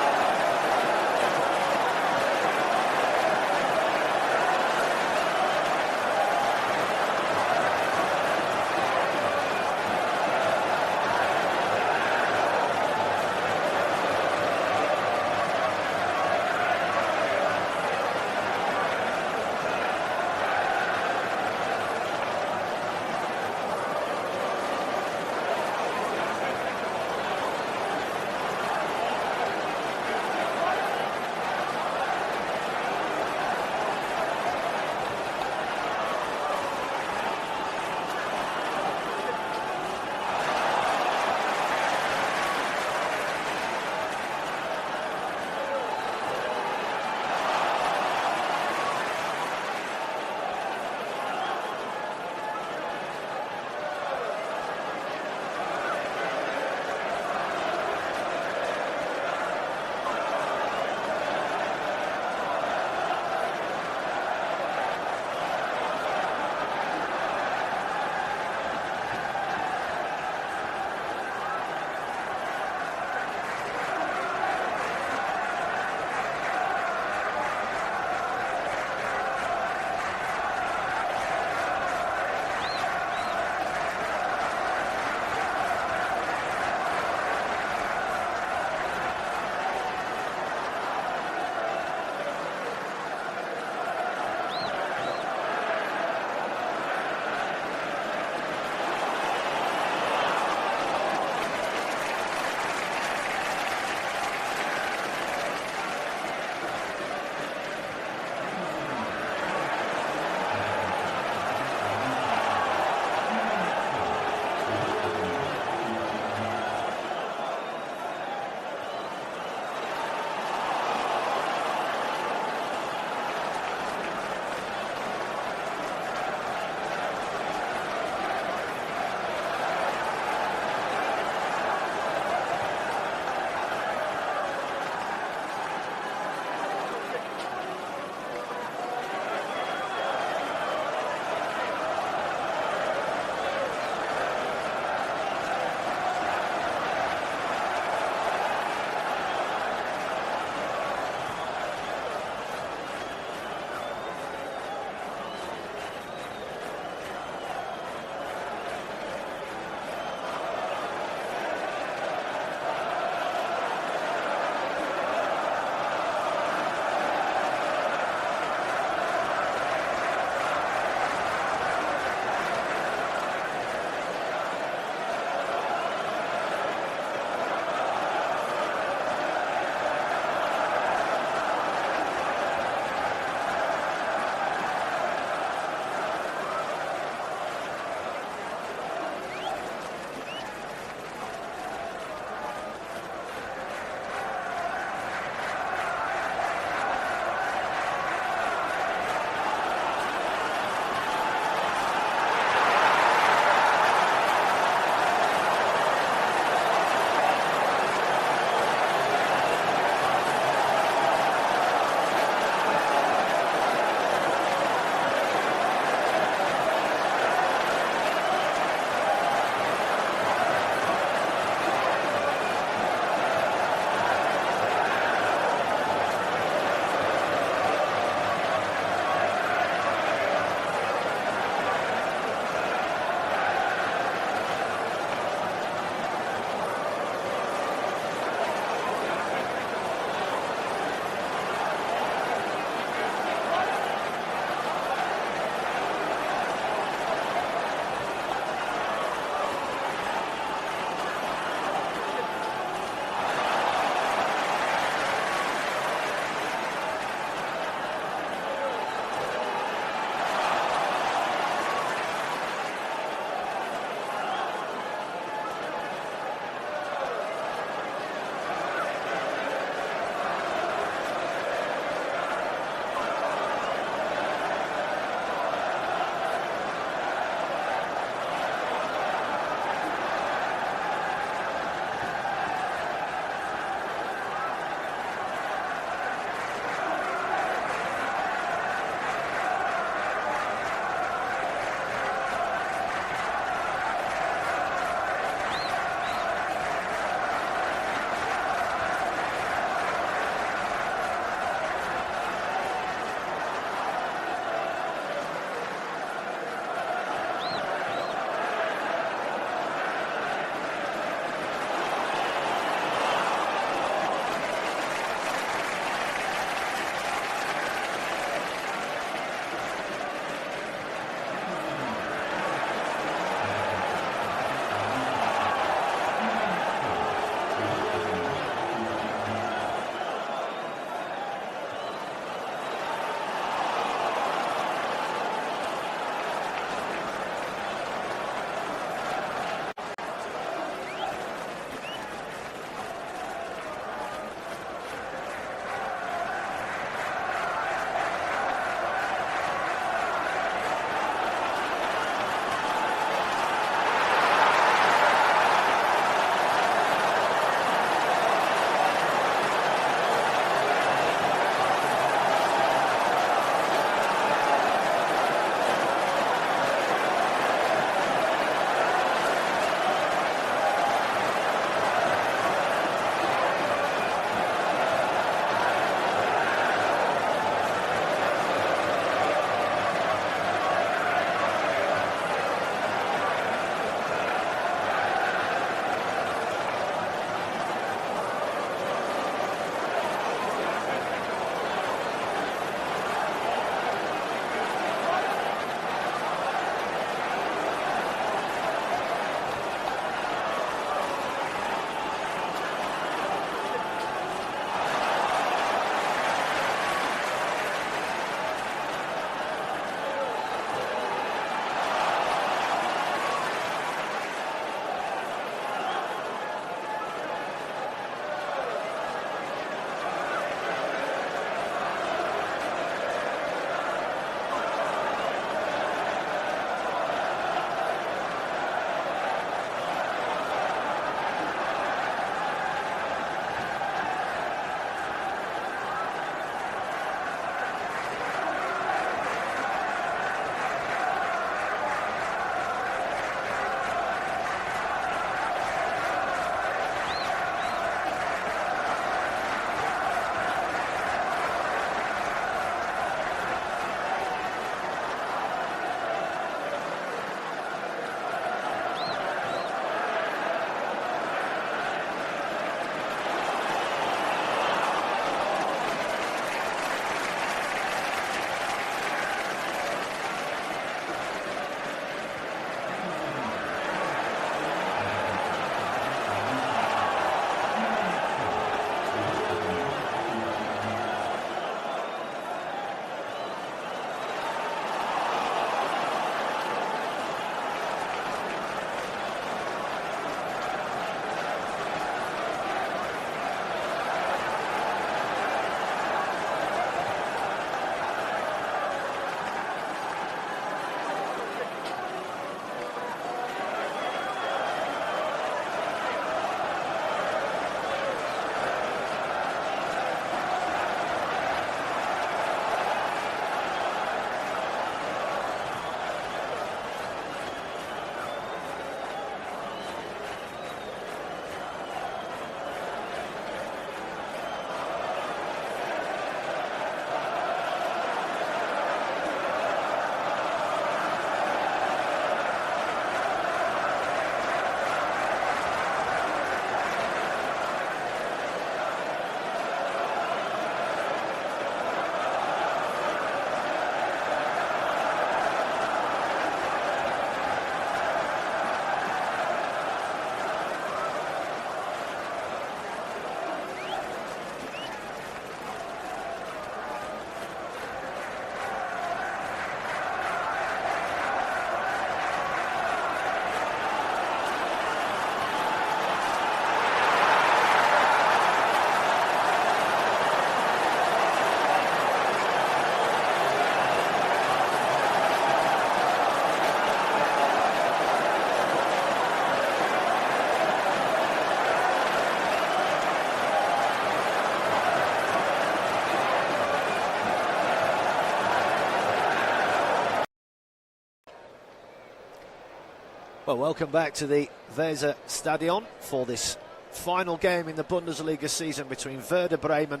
Well, welcome back to the Weser Stadion for this final game in the Bundesliga season between Werder Bremen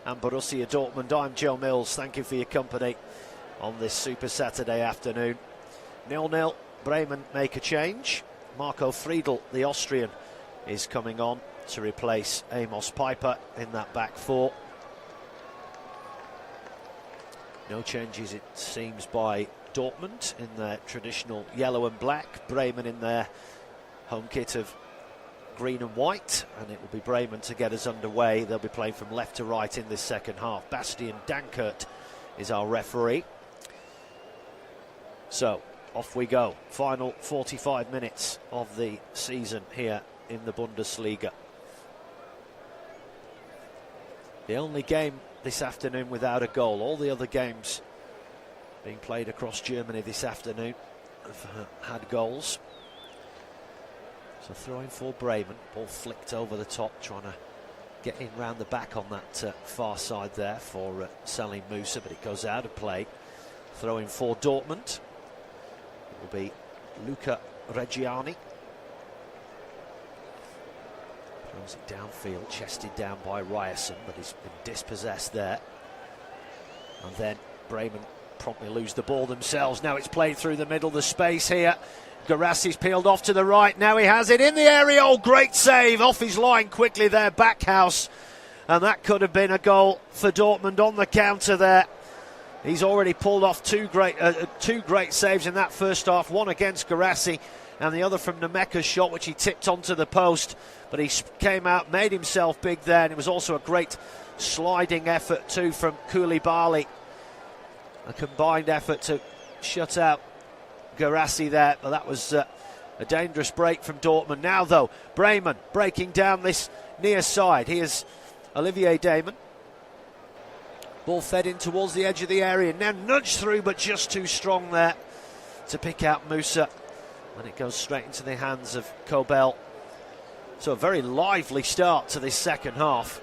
and Borussia Dortmund. I'm Joe Mills. Thank you for your company on this Super Saturday afternoon. 0-0. Bremen make a change. Marco Friedl, the Austrian, is coming on to replace Amos Peiper in that back four. No changes, it seems, by Dortmund in their traditional yellow and black. Bremen in their home kit of green and white, and it will be Bremen to get us underway. They'll be playing from left to right in this second half. Bastian Dankert is our referee. So off we go. Final 45 minutes of the season here in the Bundesliga. The only game this afternoon without a goal. All the other games being played across Germany this afternoon have had goals. So throwing for Bremen. Ball flicked over the top, trying to get in round the back on that far side there for Salim Musa, but it goes out of play. Throwing for Dortmund. It will be Luca Reggiani. Throws it downfield, chested down by Ryerson, but he's been dispossessed there. And then Bremen promptly lose the ball themselves. Now it's played through the middle, the space here. Garassi's peeled off to the right. Now he has it in the area. Oh, great save off his line quickly there, Backhouse. And that could have been a goal for Dortmund on the counter there. He's already pulled off two great saves in that first half. One against Garassi and the other from Nemeka's shot, which he tipped onto the post. But he came out, made himself big there. And it was also a great sliding effort too from Koulibaly. A combined effort to shut out Garassi there, but that was a dangerous break from Dortmund. Now though, Bremen breaking down this near side. Here's Olivier Damon. Ball fed in towards the edge of the area, now nudged through but just too strong there to pick out Musa, and it goes straight into the hands of Kobel. So a very lively start to this second half,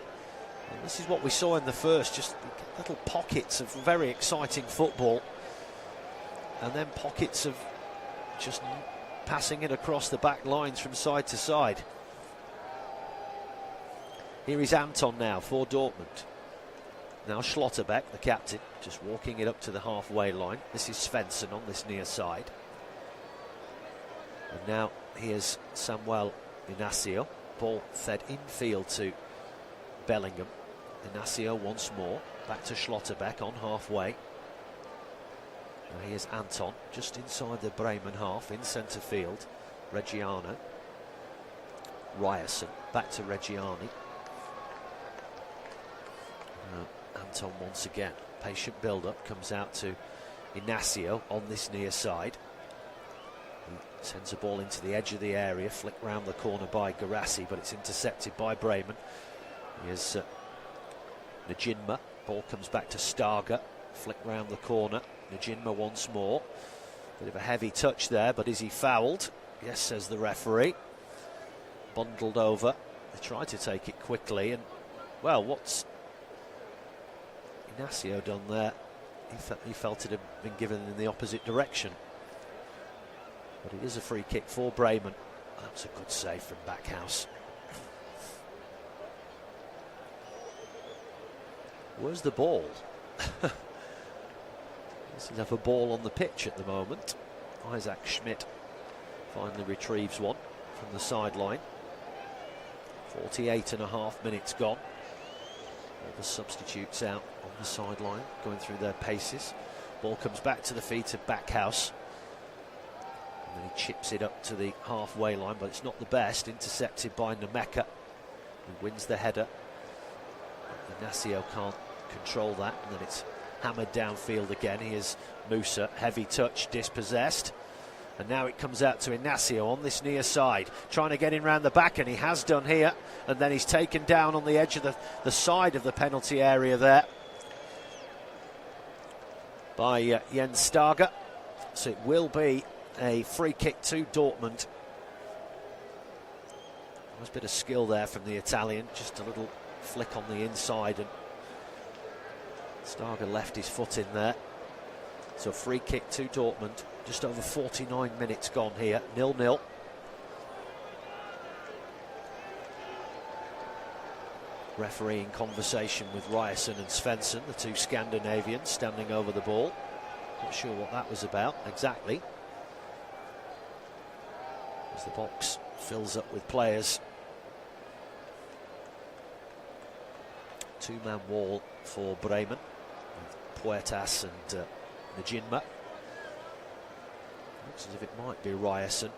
and this is what we saw in the first, just little pockets of very exciting football, and then pockets of just passing it across the back lines from side to side. Here is Anton now for Dortmund. Now Schlotterbeck, the captain, just walking it up to the halfway line. This is Svensson on this near side. And now here's Samuel Inacio. Ball fed infield to Bellingham. Inacio once more. Back to Schlotterbeck on halfway. Now here's Anton, just inside the Bremen half, in centre field. Reggiano. Ryerson, back to Reggiani. Anton once again. Patient build-up, comes out to Inacio on this near side. He sends a ball into the edge of the area, flicked round the corner by Garassi, but it's intercepted by Bremen. Here's Najinma. Ball comes back to Starger, flicked round the corner. Najinma once more. Bit of a heavy touch there, but is he fouled? Yes, says the referee. Bundled over. They tried to take it quickly, and well, what's Inacio done there? He felt it had been given in the opposite direction. But it is a free kick for Bremen. That's a good save from Backhouse. Where's the ball? Doesn't have a ball on the pitch at the moment. Isaac Schmidt finally retrieves one from the sideline. 48.5 minutes gone. All the substitutes out on the sideline, going through their paces. Ball comes back to the feet of Backhouse. And then he chips it up to the halfway line, but it's not the best. Intercepted by Nemeka, who wins the header. Inacio can't control that, and then it's hammered downfield again. Here's Musa, heavy touch, dispossessed. And now it comes out to Inacio on this near side, trying to get in round the back, and he has done here. And then he's taken down on the edge of the side of the penalty area there by Jens Starger. So it will be a free kick to Dortmund. There's a bit of skill there from the Italian, just a little flick on the inside, and Starger left his foot in there. So free kick to Dortmund. Just over 49 minutes gone here. 0-0. Refereeing conversation with Ryerson and Svensson, the two Scandinavians standing over the ball. Not sure what that was about exactly. As the box fills up with players. Two-man wall for Bremen. Puertas and Najinma. Looks as if it might be Ryerson.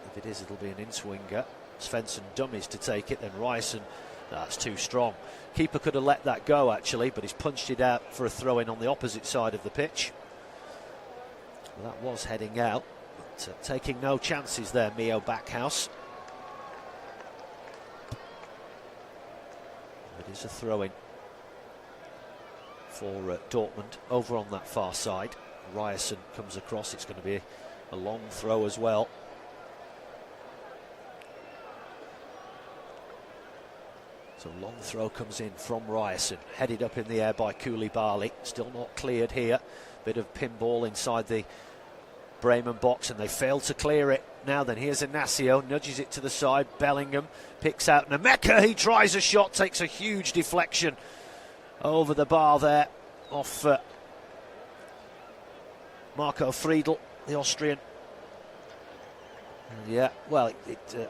If it is, it'll be an in-swinger. Svensson dummies to take it, then Ryerson. That's too strong. Keeper could have let that go actually, but he's punched it out for a throw-in on the opposite side of the pitch. Well, that was heading out, but taking no chances there, Mio Backhouse. It is a throw-in for Dortmund over on that far side. Ryerson comes across, it's going to be a long throw as well. So long throw comes in from Ryerson, headed up in the air by Koulibaly, still not cleared here. Bit of pinball inside the Bremen box and they fail to clear it. Now then, here's Inacio, nudges it to the side. Bellingham picks out Nemeka, he tries a shot, takes a huge deflection over the bar there off Marco Friedl, the Austrian. Yeah, well, it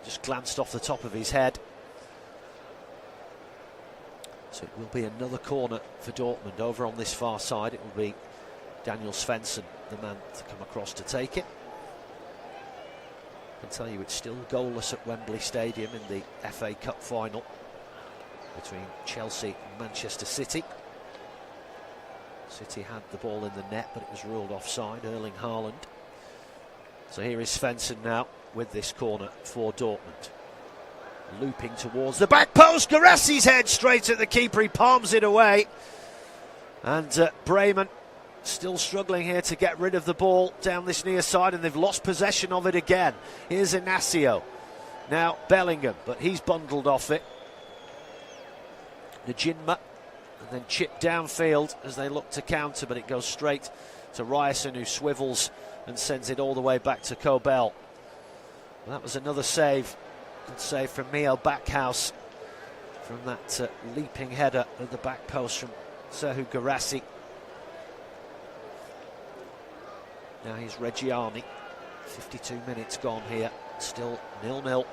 just glanced off the top of his head. So it will be another corner for Dortmund over on this far side. It will be Daniel Svensson, the man to come across to take it. I can tell you it's still goalless at Wembley Stadium in the FA Cup final between Chelsea and Manchester City. City had the ball in the net, but it was ruled offside. Erling Haaland. So here is Svensson now with this corner for Dortmund. Looping towards the back post. Garassi's head straight at the keeper. He palms it away. And Bremen still struggling here to get rid of the ball down this near side, and they've lost possession of it again. Here's Inacio. Now Bellingham, but he's bundled off it. Najinma, and then chipped downfield as they look to counter, but it goes straight to Ryerson, who swivels and sends it all the way back to Kobel. That was another save. Good save from Mio Backhouse from that leaping header at the back post from Serhu Garassi. Now here's Reggiani. 52 minutes gone here. Still 0-0.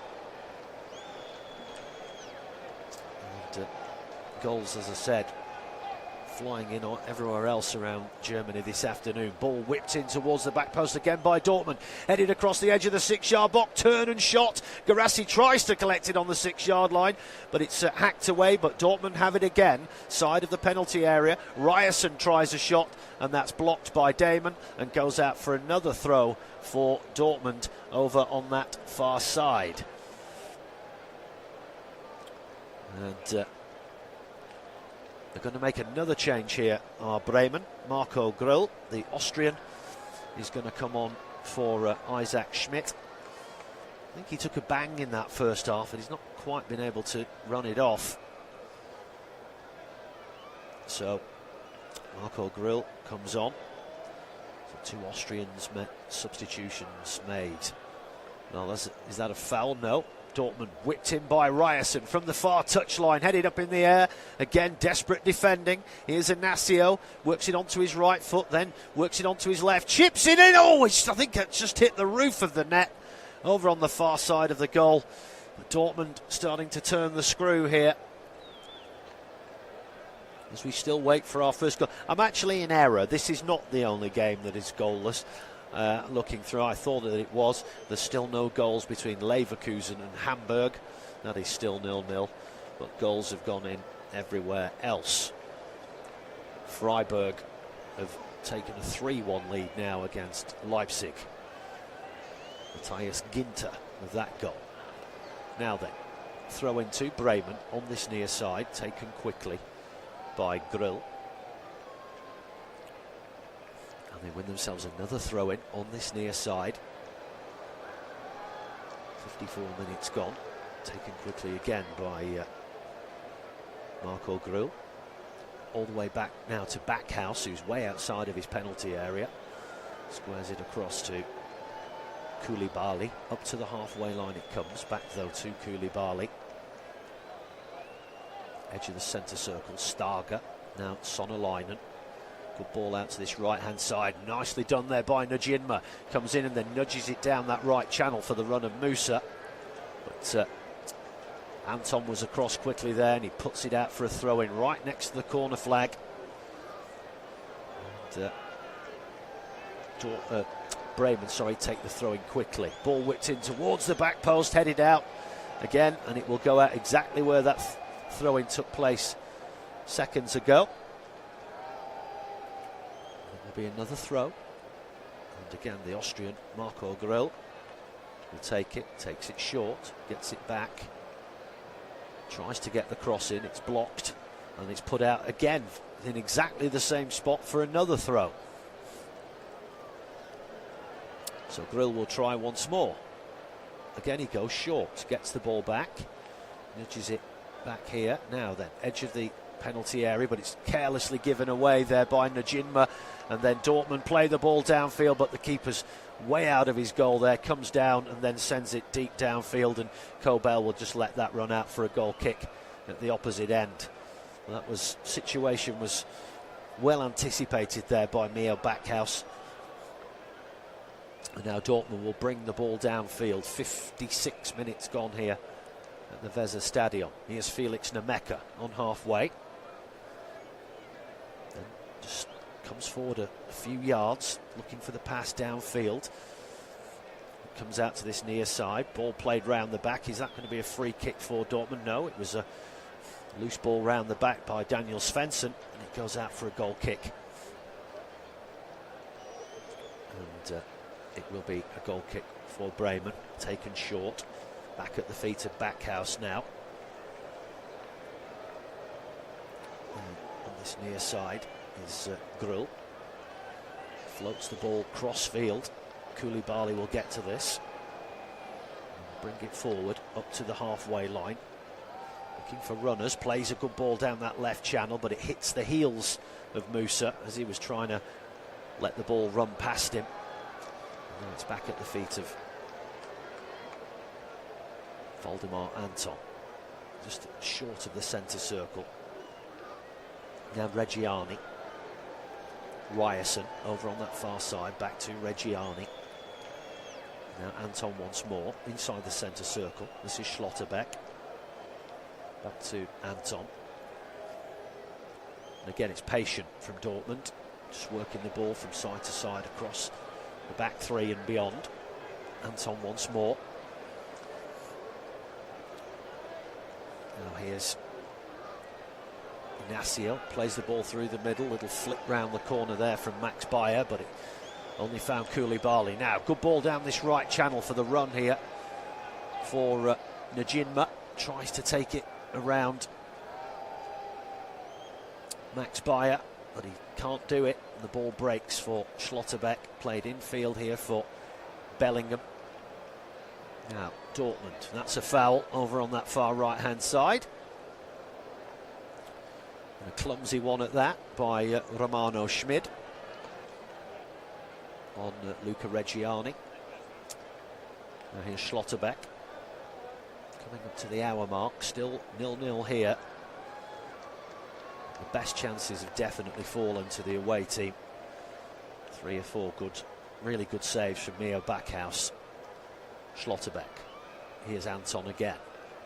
And goals, as I said, flying in everywhere else around Germany this afternoon. Ball whipped in towards the back post again by Dortmund. Headed across the edge of the 6-yard box. Turn and shot. Garassi tries to collect it on the 6-yard line, but it's hacked away. But Dortmund have it again. Side of the penalty area. Ryerson tries a shot, and that's blocked by Damon and goes out for another throw for Dortmund over on that far side. And they're going to make another change here, Bremen. Marco Grill, the Austrian, is going to come on for Isaac Schmidt. I think he took a bang in that first half, and he's not quite been able to run it off. So Marco Grill comes on. So two Austrians substitutions made. Now, is that a foul? No. Dortmund whipped in by Ryerson from the far touchline, headed up in the air. Again, desperate defending. Here's Inacio, works it onto his right foot, then works it onto his left, chips it in. Oh, I think it just hit the roof of the net over on the far side of the goal. But Dortmund starting to turn the screw here as we still wait for our first goal. I'm actually in error. This is not the only game that is goalless. Looking through, I thought that it was. There's still no goals between Leverkusen and Hamburg. That is still 0-0, but goals have gone in everywhere else. Freiburg have taken a 3-1 lead now against Leipzig. Matthias Ginter with that goal. Now then, throw into Bremen on this near side, taken quickly by Grill. And they win themselves another throw-in on this near side. 54 minutes gone. Taken quickly again by Marco Grill. all the way back now to Backhouse, who's way outside of his penalty area. Squares it across to Koulibaly. Up to the halfway line it comes. Back though to Koulibaly. Edge of the centre circle, Starga. Now Sonalainen. Good ball out to this right-hand side. Nicely done there by Najinma. Comes in and then nudges it down that right channel for the run of Musa. But Anton was across quickly there, and he puts it out for a throw-in right next to the corner flag. And, Bremen, take the throw-in quickly. Ball whipped in towards the back post, headed out again, and it will go out exactly where that throw-in took place seconds ago. There'll be another throw, and again the Austrian Marco Grill will take it, takes it short, gets it back, tries to get the cross in, it's blocked, and it's put out again in exactly the same spot for another throw. So Grill will try once more. Again he goes short, gets the ball back, nudges it back here. Now then, edge of the penalty area, but it's carelessly given away there by Najinma, and then Dortmund play the ball downfield, but the keeper's way out of his goal there, comes down and then sends it deep downfield, and Kobel will just let that run out for a goal kick at the opposite end. Well, that situation was well anticipated there by Mio Backhouse. And now Dortmund will bring the ball downfield. 56 minutes gone here at the Weser Stadion. Here's Felix Nemeka on halfway. Then just comes forward a few yards, looking for the pass downfield. Comes out to this near side. Ball played round the back. Is that going to be a free kick for Dortmund? No, it was a loose ball round the back by Daniel Svensson, and it goes out for a goal kick. And it will be a goal kick for Bremen, taken short. Back at the feet of Backhouse now. On this near side is Grill. Floats the ball cross-field. Koulibaly will get to this. And bring it forward up to the halfway line. Looking for runners. Plays a good ball down that left channel, but it hits the heels of Musa as he was trying to let the ball run past him. And now it's back at the feet of Valdemar Anton, just short of the centre circle. Now Reggiani. Ryerson over on that far side, back to Reggiani. Now Anton once more, inside the centre circle. This is Schlotterbeck. Back to Anton. And again, it's patient from Dortmund, just working the ball from side to side across the back three and beyond. Anton once more. Now here's Ignacio, plays the ball through the middle, little flick round the corner there from Max Bayer, but it only found Koulibaly. Now, good ball down this right channel for the run here for Najinma. Tries to take it around Max Bayer, but he can't do it. The ball breaks for Schlotterbeck, played infield here for Bellingham. Now, Dortmund, that's a foul over on that far right-hand side. And a clumsy one at that by Romano Schmid on Luca Reggiani. Now here's Schlotterbeck. Coming up to the hour mark, still 0-0 here. The best chances have definitely fallen to the away team. 3 or 4 good, really good saves from Mio Backhouse. Schlotterbeck. Here's Anton again.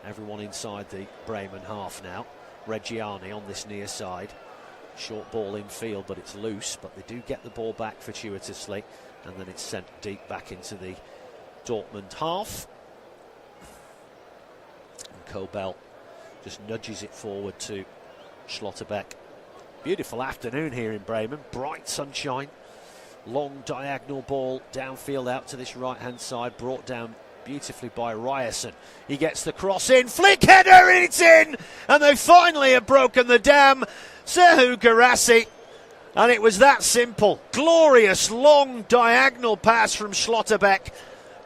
Everyone inside the Bremen half now. Reggiani on this near side. Short ball in field, but it's loose. But they do get the ball back fortuitously, and then it's sent deep back into the Dortmund half. And Kobel just nudges it forward to Schlotterbeck. Beautiful afternoon here in Bremen. Bright sunshine. Long diagonal ball downfield out to this right-hand side, brought down beautifully by Ryerson. He gets the cross in, flick header, and it's in! And they finally have broken the dam. Sehu Garassi. And it was that simple. Glorious long diagonal pass from Schlotterbeck,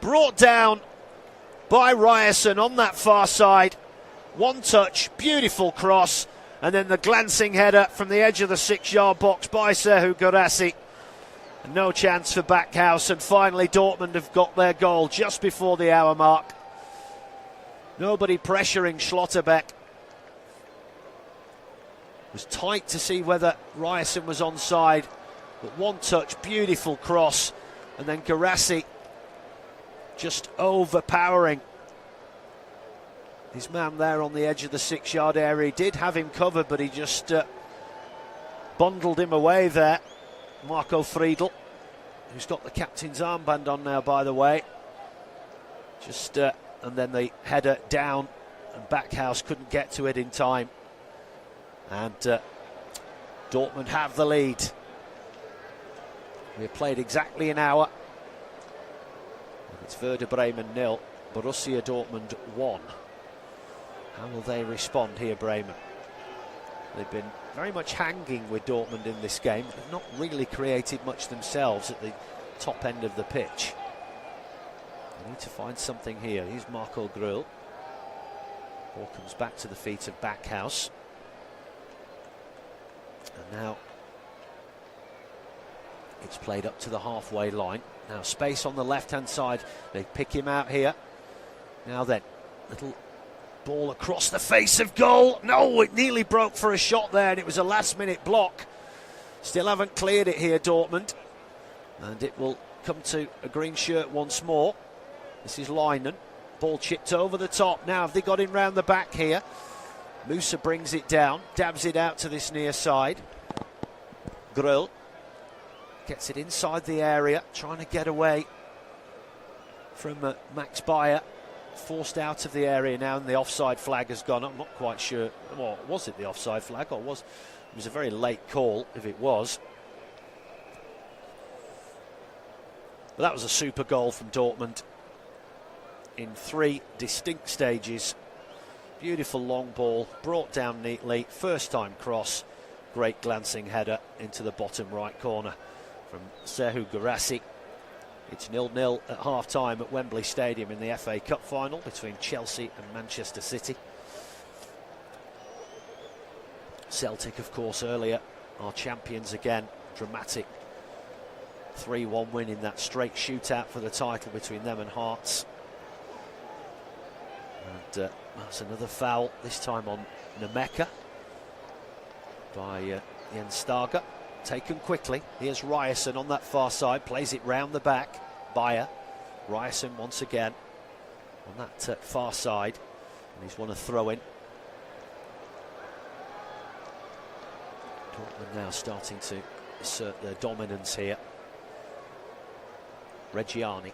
brought down by Ryerson on that far side. One touch, beautiful cross, And then the glancing header from the edge of the 6-yard box by Serhou Guirassy. No chance for Backhouse, and finally Dortmund have got their goal just before the hour mark. Nobody pressuring Schlotterbeck. It was tight to see whether Ryerson was onside, but one touch, beautiful cross, and then Guirassy just overpowering his man there on the edge of the 6-yard area. He did have him covered, but he just bundled him away there. Marco Friedl, who's got the captain's armband on now, by the way. And then the header down, and Backhouse couldn't get to it in time. And Dortmund have the lead. We have played exactly an hour. It's Werder Bremen 0, Borussia Dortmund 1. How will they respond here, Bremen? They've been very much hanging with Dortmund in this game. They've not really created much themselves at the top end of the pitch. They need to find something here. Here's Marco Gröll. Ball comes back to the feet of Backhouse. And now it's played up to the halfway line. Now space on the left-hand side. They pick him out here. Now then, little ball across the face of goal. No, it nearly broke for a shot there, and it was a last-minute block. Still haven't cleared it here, Dortmund. And it will come to a green shirt once more. This is Leinen. Ball chipped over the top. Now have they got him round the back here? Musa brings it down, dabs it out to this near side. Gröll gets it inside the area, trying to get away from Max Bayer. Forced out of the area now, and the offside flag has gone. I'm not quite sure. Well, was it the offside flag, or was it was a very late call if it was? But that was a super goal from Dortmund in 3 distinct stages. Beautiful long ball, brought down neatly, first time cross, great glancing header into the bottom right corner from Serhou Guirassy. It's 0-0 at half-time at Wembley Stadium in the FA Cup final between Chelsea and Manchester City. Celtic, of course, earlier are champions again. Dramatic 3-1 win in that straight shootout for the title between them and Hearts. And that's another foul, this time on Nemeka by Jens Stager. Taken quickly. Here's Ryerson on that far side, plays it round the back. Bayer, Ryerson once again on that far side, and he's won a throw-in. Dortmund now starting to assert their dominance here. Reggiani,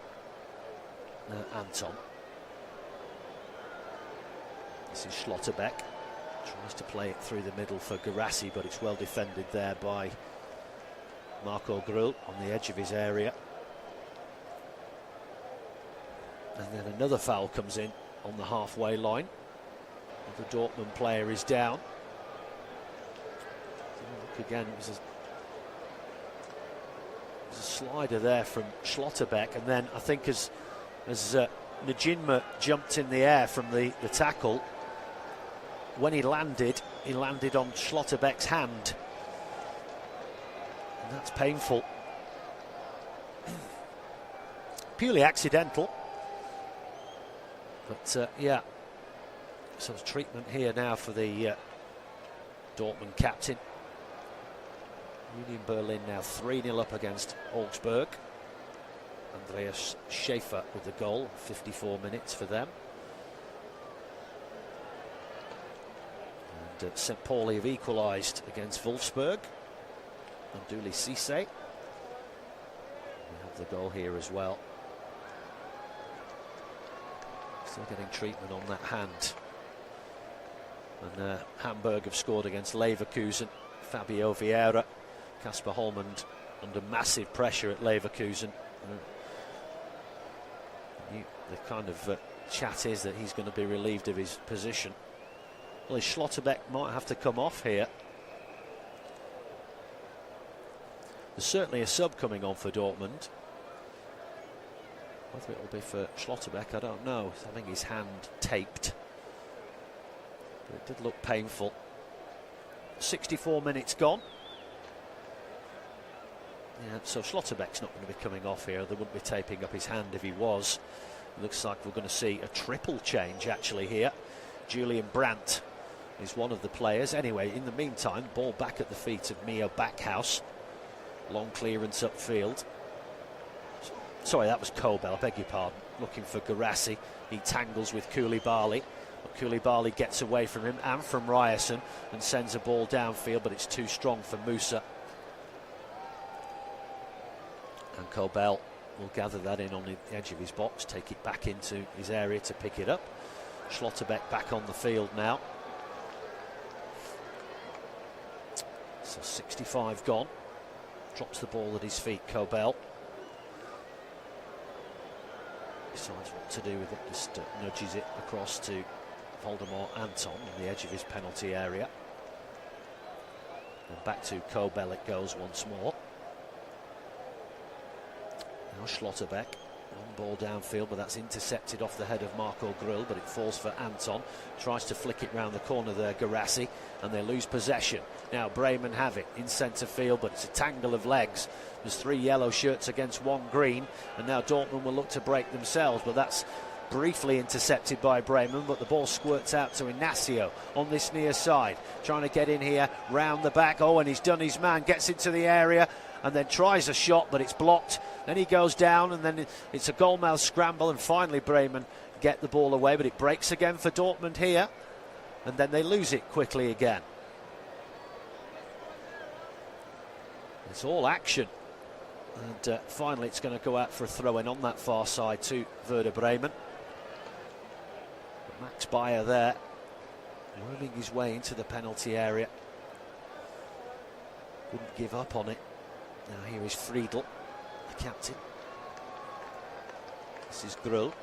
Anton. This is Schlotterbeck. Tries to play it through the middle for Guirassy, but it's well defended there by Marco Gröll on the edge of his area. And then another foul comes in on the halfway line. The Dortmund player is down. Look again, it was a slider there from Schlotterbeck, and then I think as Njinma jumped in the air from the tackle, when he landed on Schlotterbeck's hand. And that's painful. Purely accidental. But yeah, so treatment here now for the Dortmund captain. Union Berlin now 3-0 up against Augsburg. Andreas Schäfer with the goal, 54 minutes for them. And St. Pauli have equalised against Wolfsburg. Abdoulaye Cissé. We have the goal here as well. Still getting treatment on that hand. And Hamburg have scored against Leverkusen. Fabio Vieira, Kasper Holmand under massive pressure at Leverkusen. The kind of chat is that he's going to be relieved of his position. Well, Schlotterbeck might have to come off here. There's certainly a sub coming on for Dortmund. Whether it will be for Schlotterbeck, I don't know. He's having his hand taped. But it did look painful. 64 minutes gone. Yeah, so Schlotterbeck's not going to be coming off here. They wouldn't be taping up his hand if he was. It looks like we're going to see a triple change actually here. Julian Brandt is one of the players. Anyway, in the meantime, ball back at the feet of Mio Backhouse. Long clearance upfield. Sorry, that was Kobel, I beg your pardon. Looking for Garassi. He tangles with Koulibaly. But Koulibaly gets away from him and from Ryerson and sends a ball downfield, but it's too strong for Musa. And Kobel will gather that in on the edge of his box, take it back into his area to pick it up. Schlotterbeck back on the field now. So 65 gone. Drops the ball at his feet, Kobel. Decides what to do with it, just nudges it across to Voldemort Anton on the edge of his penalty area. And back to Kobel it goes once more. Now Schlotterbeck, long ball downfield, but that's intercepted off the head of Marco Grill, but it falls for Anton. Tries to flick it round the corner there, Garassi, and they lose possession. Now Bremen have it in centre field, but it's a tangle of legs. There's 3 yellow shirts against 1 green, and now Dortmund will look to break themselves, but that's briefly intercepted by Bremen, but the ball squirts out to Inacio on this near side, trying to get in here round the back. Oh, and he's done his man, gets into the area and then tries a shot, but it's blocked. Then he goes down, and then it's a goalmouth scramble, and finally Bremen get the ball away, but it breaks again for Dortmund here, and then they lose it quickly again. It's all action, and finally it's going to go out for a throw-in on that far side to Werder Bremen. But Max Bayer there, worming his way into the penalty area. Wouldn't give up on it. Now here is Friedl, the captain. This is Grull.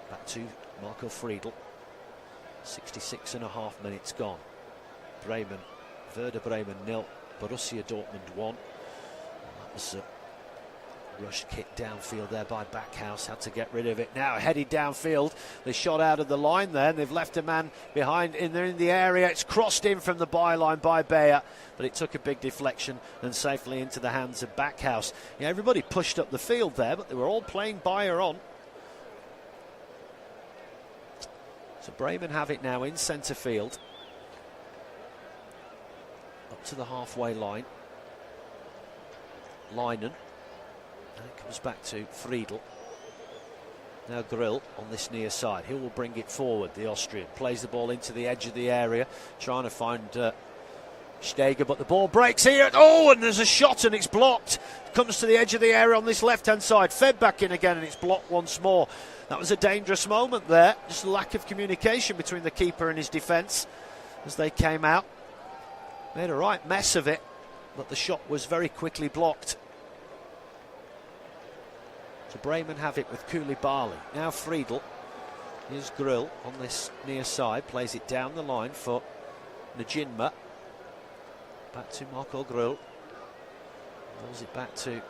Back to Marco Friedl. 66.5 minutes gone. Bremen, Werder Bremen 0, Borussia Dortmund 1. That was a rushed kick downfield there by Backhouse. Had to get rid of it. Now headed downfield. They shot out of the line there, and they've left a man behind in the area. It's crossed in from the byline by Bayer, but it took a big deflection and safely into the hands of Backhouse. Yeah, everybody pushed up the field there, but they were all playing Bayer on. So Bremen have it now in centre field. Up to the halfway line. Leinen. And it comes back to Friedl. Now Grill on this near side. He will bring it forward, the Austrian. Plays the ball into the edge of the area, trying to find Steger, but the ball breaks here. Oh, and there's a shot and it's blocked. Comes to the edge of the area on this left-hand side. Fed back in again and it's blocked once more. That was a dangerous moment there. Just a lack of communication between the keeper and his defence as they came out. Made a right mess of it, but the shot was very quickly blocked. So Bremen have it with Koulibaly. Now Friedl. Here's Grill on this near side. Plays it down the line for Njinma. Back to Marco Grill. Rolls it back to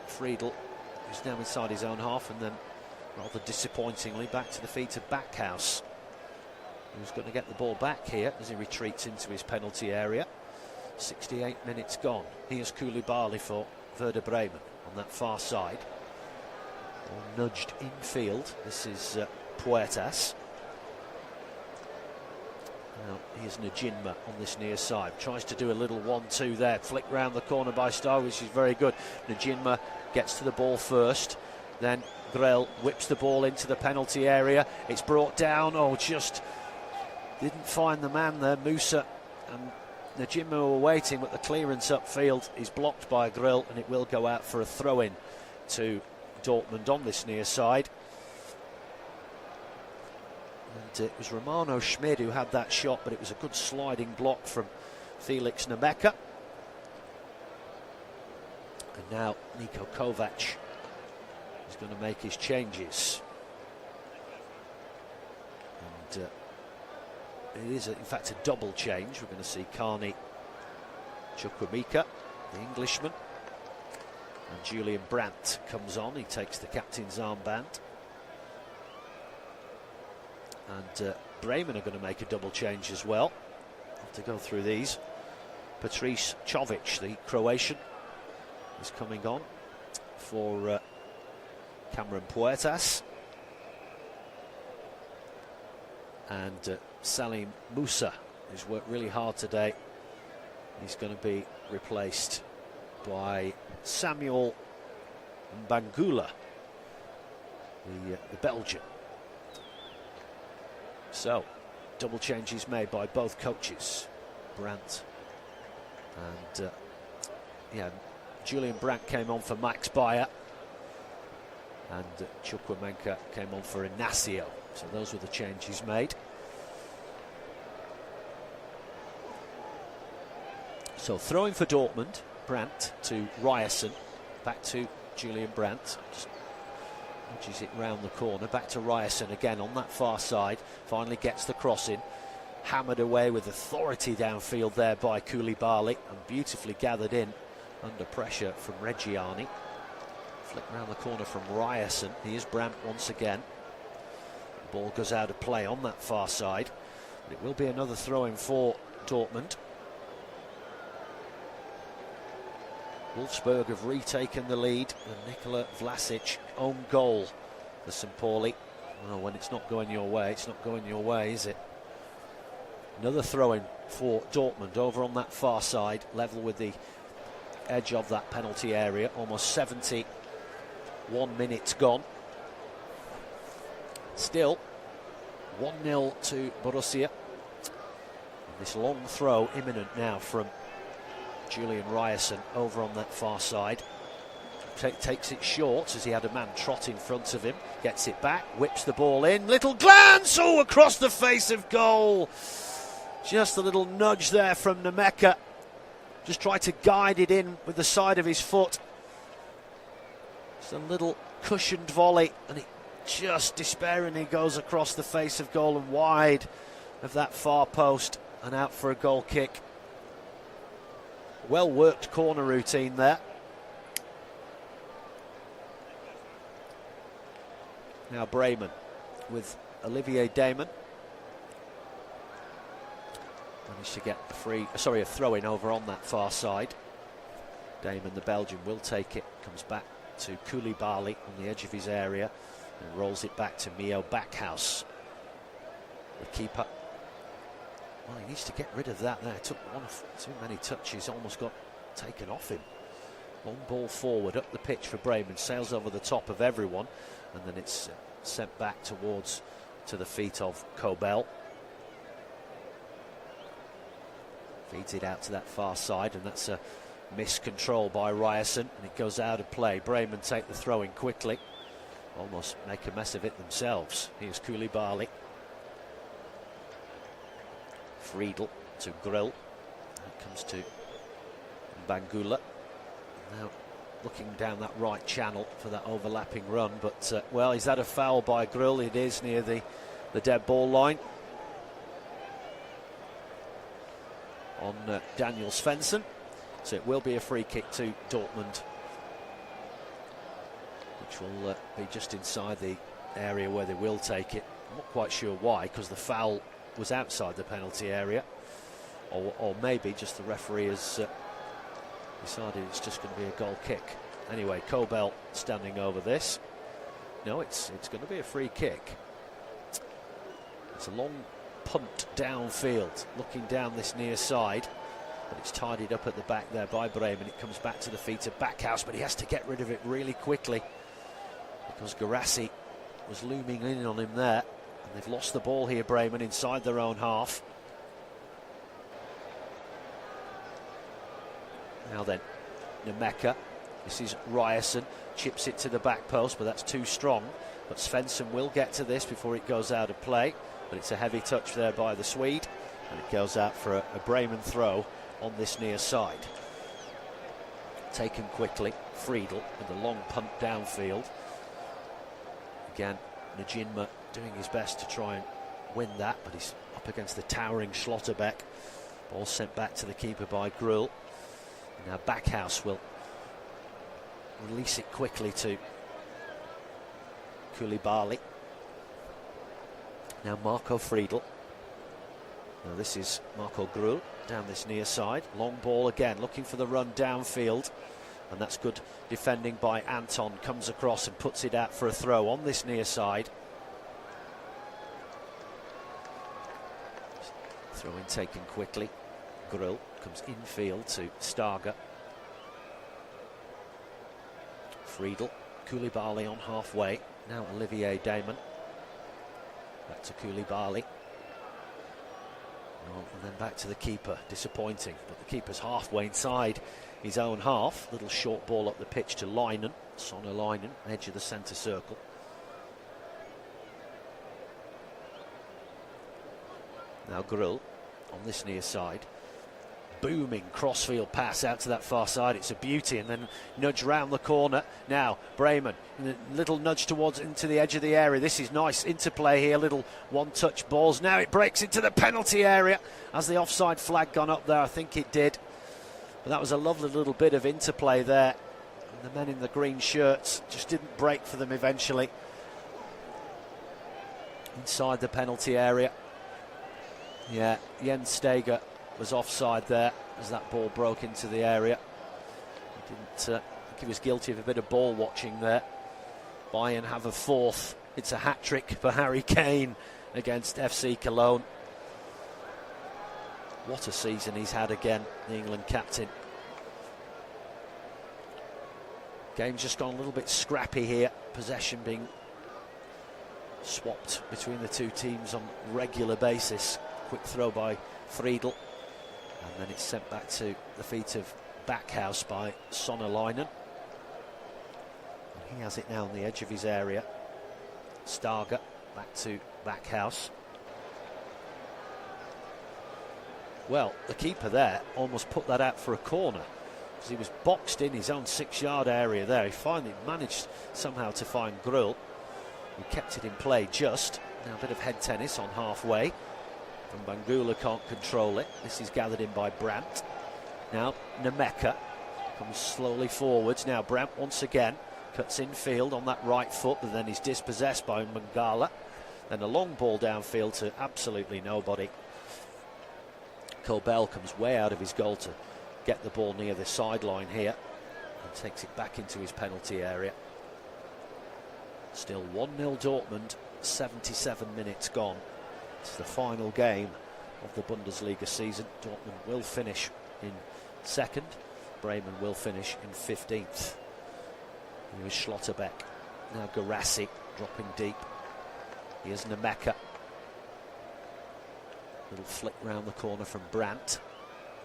Friedl, who's now inside his own half, and then rather disappointingly back to the feet of Backhouse, who's going to get the ball back here as he retreats into his penalty area. 68 minutes gone. Here's Koulibaly for Werder Bremen on that far side. All nudged infield. This is Puertas. Now here's Njinma on this near side. Tries to do a little 1-2 there. Flick round the corner by Starr, which is very good. Njinma gets to the ball first. Then Grell whips the ball into the penalty area. It's brought down. Oh, just didn't find the man there. Musa and Njinma were waiting, but the clearance upfield is blocked by Grill, and it will go out for a throw-in to Dortmund on this near side. And it was Romano Schmid who had that shot, but it was a good sliding block from Felix Nemeka. And now Niko Kovac is going to make his changes. And it is, in fact, a double change. We're going to see Carney Chukwuemeka, the Englishman. And Julian Brandt comes on. He takes the captain's armband. And Bremen are going to make a double change as well. to go through these. Patrice Čović, the Croatian, is coming on for Cameron Puertas. And Salim Musa, who's worked really hard today, he's going to be replaced by Samuel Bangula, the Belgian. So, double changes made by both coaches, Brandt and Julian Brandt came on for Max Bayer, and Chukwuemeka came on for Inacio. So those were the changes made. So throwing for Dortmund, Brandt to Ryerson, back to Julian Brandt. Just nudges it round the corner, back to Ryerson again on that far side. Finally gets the cross in, hammered away with authority downfield there by Koulibaly, and beautifully gathered in under pressure from Reggiani. Flick round the corner from Ryerson. Here's Brandt once again. The ball goes out of play on that far side. But it will be another throw-in for Dortmund. Wolfsburg have retaken the lead. The Nikola Vlasic own goal for St. Pauli. Well, when it's not going your way, it's not going your way, is it? Another throw-in for Dortmund over on that far side, level with the edge of that penalty area. Almost 71 minutes gone. Still 1-0 to Borussia. This long throw imminent now from Julian Ryerson over on that far side. Takes it short as he had a man trot in front of him. Gets it back, whips the ball in. Little glance! Oh, across the face of goal. Just a little nudge there from Nemeka. Just tried to guide it in with the side of his foot. Just a little cushioned volley, and it just despairingly goes across the face of goal and wide of that far post and out for a goal kick. Well worked corner routine there. Now Bremen with Olivier Damon. Managed to get a throw-in over on that far side. Damon, the Belgian, will take it. Comes back to Koulibaly on the edge of his area and rolls it back to Mio Backhaus. The keeper. Well, he needs to get rid of that there. Took one of too many touches, almost got taken off him. Long ball forward up the pitch for Bremen, sails over the top of everyone, and then it's sent back to the feet of Kobel. Feeds it out to that far side, and that's a miscontrol by Ryerson, and it goes out of play. Bremen take the throw in quickly, almost make a mess of it themselves. Here's Koulibaly. Friedel to Grill. It comes to Bangula. Now looking down that right channel for that overlapping run, but well, he's had a foul by Grill. It is near the dead ball line on Daniel Svensson, so it will be a free kick to Dortmund, which will be just inside the area where they will take it. I'm not quite sure why, because the foul was outside the penalty area, or maybe just the referee has decided it's just going to be a goal kick. Anyway, Kobel standing over this. No, it's going to be a free kick. It's a long punt downfield, looking down this near side, but it's tidied up at the back there by Bremen. It comes back to the feet of Backhaus, but he has to get rid of it really quickly because Guirassy was looming in on him there, and they've lost the ball here, Bremen, inside their own half. Now then, Nemeka. This is Ryerson, chips it to the back post, but that's too strong. But Svensson will get to this before it goes out of play. But it's a heavy touch there by the Swede, and it goes out for a Bremen throw on this near side. Taken quickly, Friedel with a long punt downfield. Again, Najinma doing his best to try and win that, but he's up against the towering Schlotterbeck. Ball sent back to the keeper by Gruhl. Now Backhaus will release it quickly to Koulibaly. Now Marco Friedel. Now this is Marco Gruhl down this near side. Long ball again, looking for the run downfield. And that's good defending by Anton. Comes across and puts it out for a throw on this near side. Throw in taken quickly. Gruhl comes infield to Starger. Friedel, Koulibaly on halfway. Now Olivier Damon. Back to Koulibaly. Oh, and then back to the keeper. Disappointing, but the keeper's halfway inside his own half. Little short ball up the pitch to Leinen. Sonne Leinen, edge of the centre circle. Now Gruhl on this near side. Booming crossfield pass out to that far side. It's a beauty, and then nudge round the corner. Now Bremen, little nudge towards into the edge of the area. This is nice interplay here. Little one-touch balls. Now it breaks into the penalty area. Has the offside flag gone up there? I think it did. But that was a lovely little bit of interplay there. And the men in the green shirts just didn't break for them eventually. Inside the penalty area. Yeah, Jens Steger was offside there as that ball broke into the area. He didn't. I think he was guilty of a bit of ball watching there. Bayern have a fourth. It's a hat-trick for Harry Kane against FC Cologne. What a season he's had again, the England captain. Game's just gone a little bit scrappy here. Possession being swapped between the two teams on a regular basis. Quick throw by Friedel. And then it's sent back to the feet of Backhouse by Sonne Leinen. And he has it now on the edge of his area. Starger back to Backhouse. Well, the keeper there almost put that out for a corner, because he was boxed in his own 6-yard area there. He finally managed somehow to find Gruhl, who kept it in play just. Now a bit of head tennis on halfway. And Bangula can't control it. This is gathered in by Brandt. Now Nemeka comes slowly forwards. Now Brandt once again cuts infield on that right foot, but then he's dispossessed by Mangala. Then a long ball downfield to absolutely nobody. Kobel comes way out of his goal to get the ball near the sideline here and takes it back into his penalty area. Still 1-0 Dortmund, 77 minutes gone. It's the final game of the Bundesliga season. Dortmund will finish in second. Bremen will finish in 15th. Here is Schlotterbeck. Now Garassi dropping deep. Here's Nemeka. Little flick round the corner from Brandt.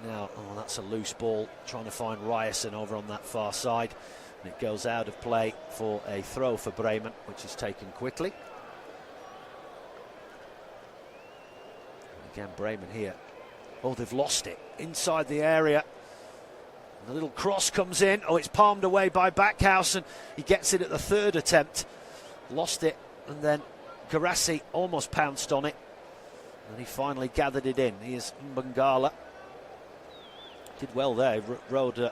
Now, oh, that's a loose ball. Trying to find Ryerson over on that far side. And it goes out of play for a throw for Bremen, which is taken quickly. Again, Bremen here. Oh, they've lost it inside the area. And the little cross comes in. Oh, it's palmed away by Backhouse, and he gets it at the third attempt. Lost it, and then Garassi almost pounced on it. And he finally gathered it in. Here's Mbangala. Did well there. Rode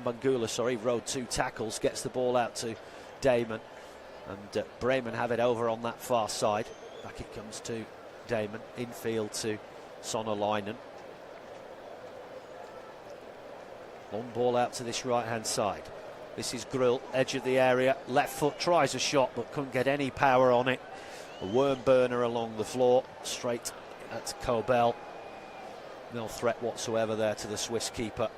rode 2 tackles. Gets the ball out to Damon. And Bremen have it over on that far side. Back it comes to Damon, infield to Sonne Leinen. Long ball out to this right-hand side. This is Gruhl, edge of the area. Left foot tries a shot, but couldn't get any power on it. A worm burner along the floor, straight at Kobel. No threat whatsoever there to the Swiss keeper.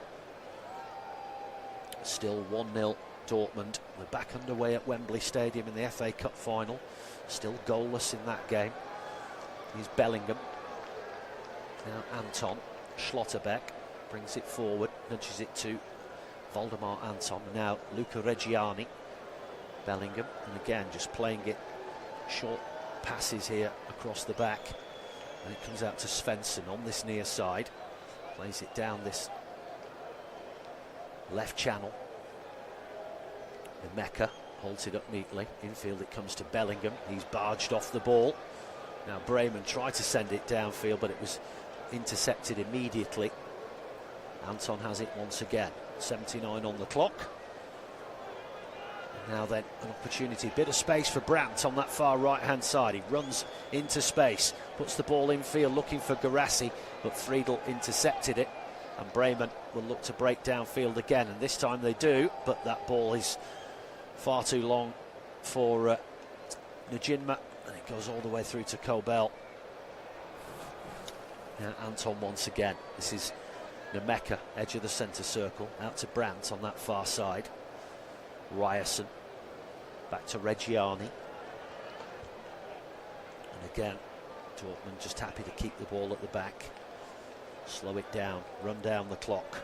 Still 1-0 Dortmund. We're back underway at Wembley Stadium in the FA Cup final. Still goalless in that game. Here's Bellingham. Now Anton. Schlotterbeck brings it forward, nudges it to Waldemar Anton. Now Luca Reggiani. Bellingham, and again just playing it short passes here across the back. And it comes out to Svensson on this near side. Plays it down this left channel. Nemeka holds it up neatly. Infield it comes to Bellingham. He's barged off the ball. Now Bremen tried to send it downfield, but it was intercepted immediately. Anton has it once again. 79 on the clock. Now then, an opportunity, bit of space for Brandt on that far right-hand side. He runs into space, puts the ball in field looking for Guirassy, but Friedel intercepted it, and Bremen will look to break downfield again, and this time they do, but that ball is far too long for Njinma, and it goes all the way through to Kobel. Now Anton once again. This is Nemeka, edge of the centre circle, out to Brandt on that far side. Ryerson, back to Reggiani. And again, Dortmund just happy to keep the ball at the back. Slow it down, run down the clock.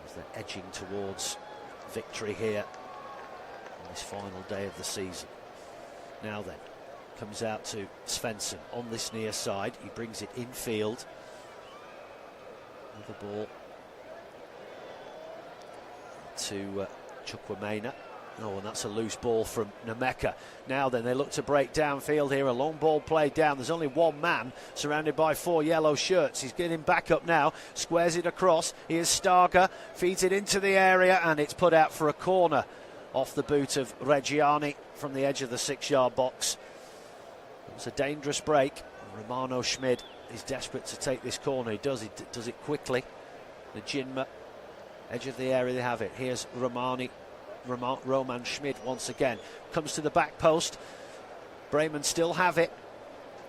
As they're edging towards victory here on this final day of the season. Now then, comes out to Svensson on this near side. He brings it infield. With the ball to Chukwuemeka. Oh, and that's a loose ball from Nemeka. Now then, they look to break downfield here. A long ball played down. There's only one man surrounded by 4 yellow shirts. He's getting back up now. Squares it across. Here's Starger. Feeds it into the area, and it's put out for a corner off the boot of Reggiani from the edge of the 6-yard box. It was a dangerous break. Romano Schmid is desperate to take this corner. He does it quickly. The Njinma, edge of the area, they have it. Here's Roman Schmid once again. Comes to the back post. Bremen still have it.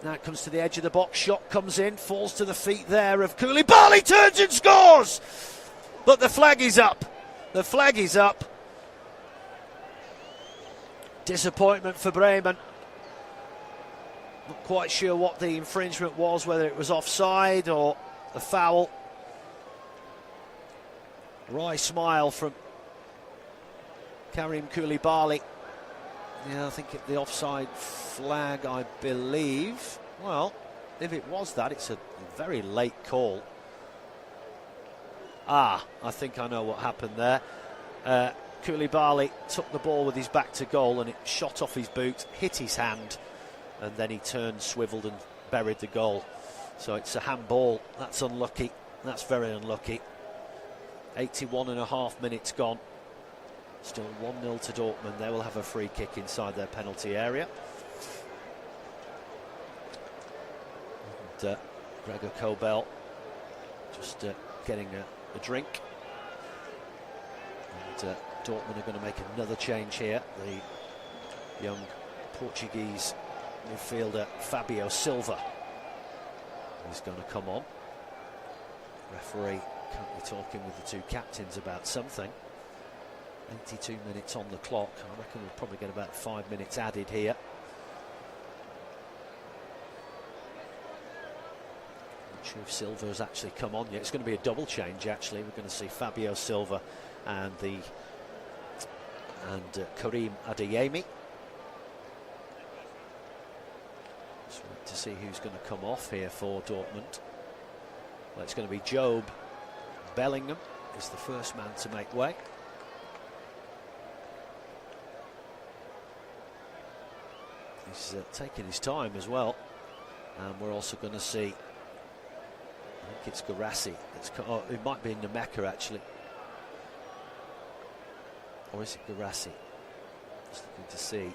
Now it comes to the edge of the box. Shot comes in, falls to the feet there of Koulibaly, turns and scores! But the flag is up. The flag is up. Disappointment for Bremen. Not quite sure what the infringement was, whether it was offside or a foul. Wry smile from Karim Koulibaly. Yeah, I think the offside flag, I believe. Well, if it was that, it's a very late call. I think I know what happened there. Koulibaly took the ball with his back to goal and it shot off his boot, hit his hand, and then he turned, swiveled and buried the goal. So it's a handball. That's unlucky. That's very unlucky. 81.5 minutes gone. Still 1-0 to Dortmund. They will have a free kick inside their penalty area. And Gregor Kobel just getting a drink. And Dortmund are going to make another change here. The young Portuguese midfielder Fabio Silva is going to come on. Referee currently talking with the two captains about something. 82 minutes on the clock. I reckon we'll probably get about 5 minutes added here. Not sure if Silva has actually come on yet. It's going to be a double change actually. We're going to see Fabio Silva and Karim Adeyemi. Just wait to see who's going to come off here for Dortmund. Well, it's going to be Job Bellingham is the first man to make way. He's taking his time as well, and we're also going to see, I think it's Guirassy. It might be Nemeka actually, or is it Guirassy? Just looking to see.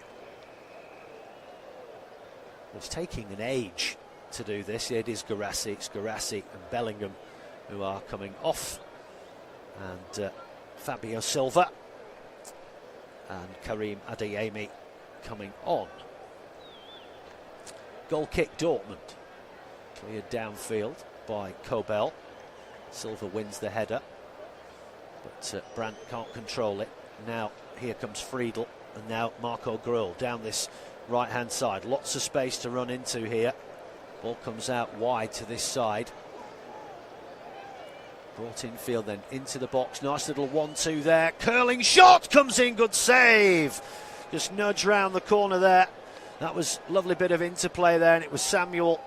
Well, it's taking an age to do this. It is Guirassy. It's Guirassy and Bellingham who are coming off, and Fabio Silva and Karim Adeyemi coming on. Goal kick Dortmund. Cleared downfield by Kobel. Silva wins the header, but Brandt can't control it. Now here comes Friedel, and now Marco Grull down this right hand side. Lots of space to run into here. Ball comes out wide to this side. Brought infield, then into the box. Nice little 1-2 there. Curling shot comes in. Good save. Just nudge round the corner there. That was a lovely bit of interplay there, and it was Samuel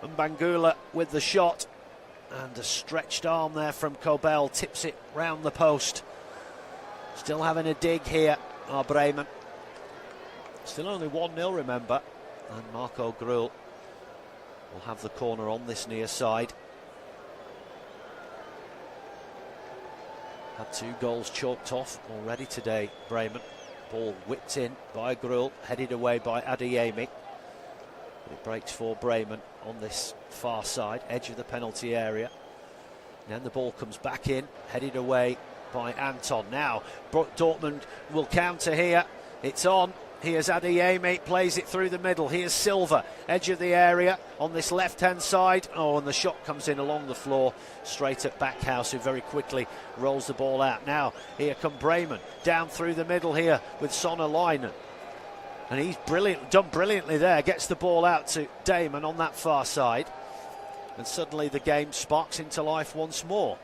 Mbangula with the shot. And a stretched arm there from Kobel tips it round the post. Still having a dig here, Bremen. Still only 1-0, remember. And Marco Grull will have the corner on this near side. Had 2 goals chalked off already today, Bremen. Ball whipped in by Grull, headed away by Adeyemi. It breaks for Bremen on this far side, edge of the penalty area. Then the ball comes back in, headed away by Anton. Now Dortmund will counter here. It's on. Here's Adeyemi, plays it through the middle. Here's Silva, edge of the area on this left-hand side. Oh, and the shot comes in along the floor, straight at Backhaus, who very quickly rolls the ball out. Now, here come Bremen, down through the middle here with Sonnerleinen. And he's done brilliantly there, gets the ball out to Damon on that far side. And suddenly the game sparks into life once more.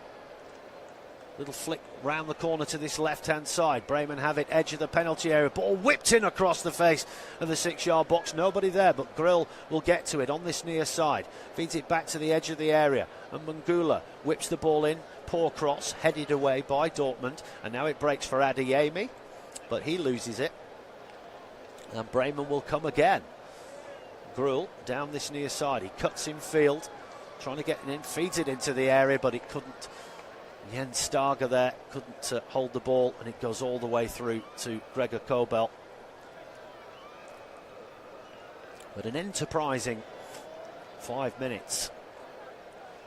Little flick round the corner to this left-hand side. Bremen have it, edge of the penalty area. Ball whipped in across the face of the 6-yard box. Nobody there, but Grill will get to it on this near side. Feeds it back to the edge of the area. And Mangula whips the ball in. Poor cross, headed away by Dortmund. And now it breaks for Adeyemi, but he loses it. And Bremen will come again. Grill down this near side. He cuts in field, trying to get it in. Feeds it into the area, but it couldn't. Jens Starger there couldn't hold the ball, and it goes all the way through to Gregor Kobel. But an enterprising 5 minutes.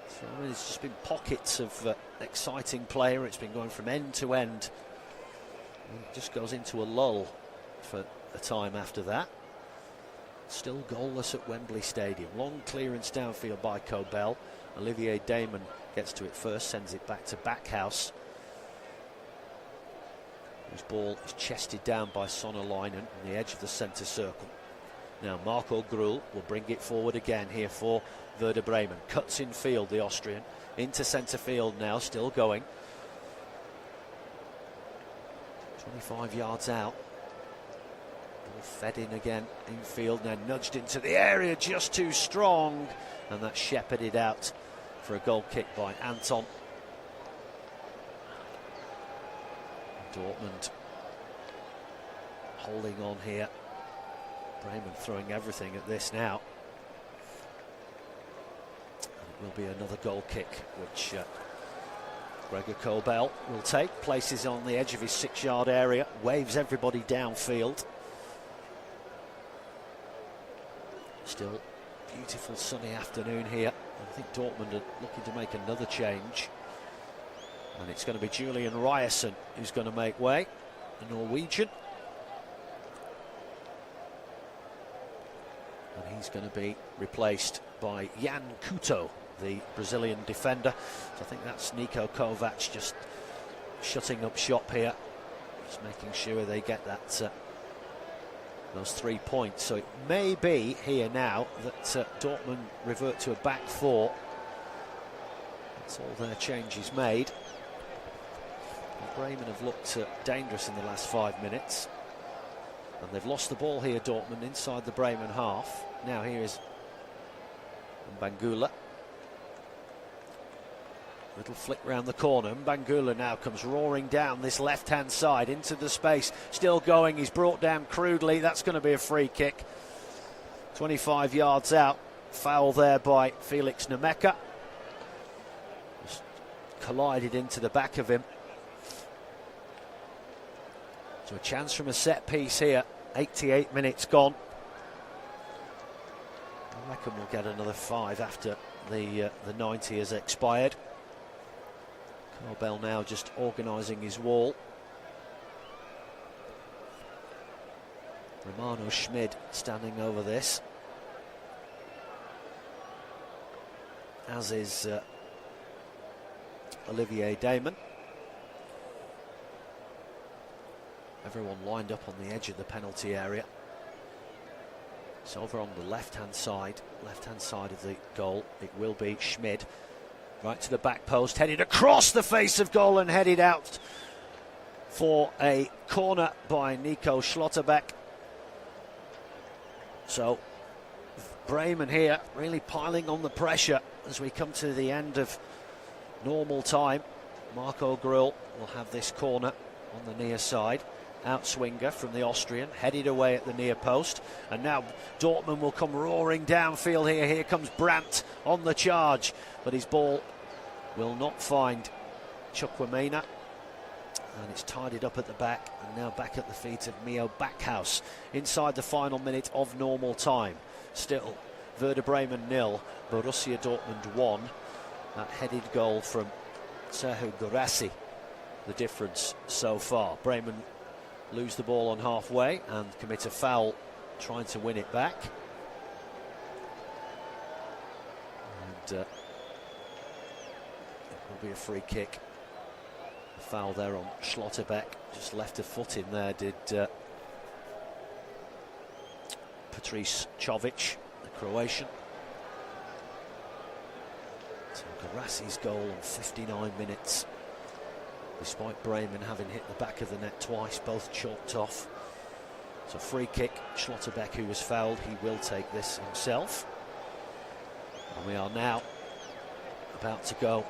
So there's just been pockets of exciting play. It's been going from end to end. And it just goes into a lull for a time after that. Still goalless at Wembley Stadium. Long clearance downfield by Kobel. Olivier Damon gets to it first, sends it back to Backhaus, whose ball is chested down by Sonnerleinen on the edge of the centre circle. Now Marco Gruhl will bring it forward again here for Werder Bremen. Cuts in field, the Austrian, into centre field now, still going. 25 yards out. Ball fed in again in field, now nudged into the area, just too strong, and that's shepherded out for a goal kick by Anton. Dortmund holding on here. Bremen throwing everything at this now. And it will be another goal kick, which Gregor Kobel will take. Places on the edge of his 6-yard area, waves everybody downfield. Still beautiful sunny afternoon here. I think Dortmund are looking to make another change, and it's going to be Julian Ryerson who's going to make way, the Norwegian, and he's going to be replaced by Jan Couto, the Brazilian defender. So I think that's Niko Kovac just shutting up shop here, just making sure they get that those 3 points. So it may be here now that Dortmund revert to a back four. That's all their changes made. And Bremen have looked dangerous in the last 5 minutes, and they've lost the ball here, Dortmund, inside the Bremen half. Now here is Bangula. Little flick round the corner. Bangula now comes roaring down this left-hand side into the space. Still going. He's brought down crudely. That's going to be a free kick. 25 yards out. Foul there by Felix Nemeka. Just collided into the back of him. So a chance from a set piece here. 88 minutes gone. I reckon we'll get another 5 after the 90 has expired. Kobel now just organising his wall. Romano Schmid standing over this, as is Olivier Damon. Everyone lined up on the edge of the penalty area. It's over on the left-hand side of the goal. It will be Schmid. Right to the back post, headed across the face of goal and headed out for a corner by Nico Schlotterbeck. So Bremen here really piling on the pressure as we come to the end of normal time. Marco Grill will have this corner on the near side. Outswinger from the Austrian, headed away at the near post, and now Dortmund will come roaring downfield here. Here comes Brandt on the charge, but his ball will not find Chukwuemeka, and it's tidied up at the back, and now back at the feet of Mio Backhaus inside the final minute of normal time. Still Werder Bremen 0, Borussia Dortmund 1. That headed goal from Serhu Guirassy, the difference so far. Bremen lose the ball on halfway and commit a foul trying to win it back. And it will be a free kick. A foul there on Schlotterbeck, just left a foot in there, did Patrice Čović, the Croatian. So Guirassy's goal in 59 minutes, despite Bremen having hit the back of the net twice, both chalked off. So free kick, Schlotterbeck, who was fouled, he will take this himself. And we are now about to go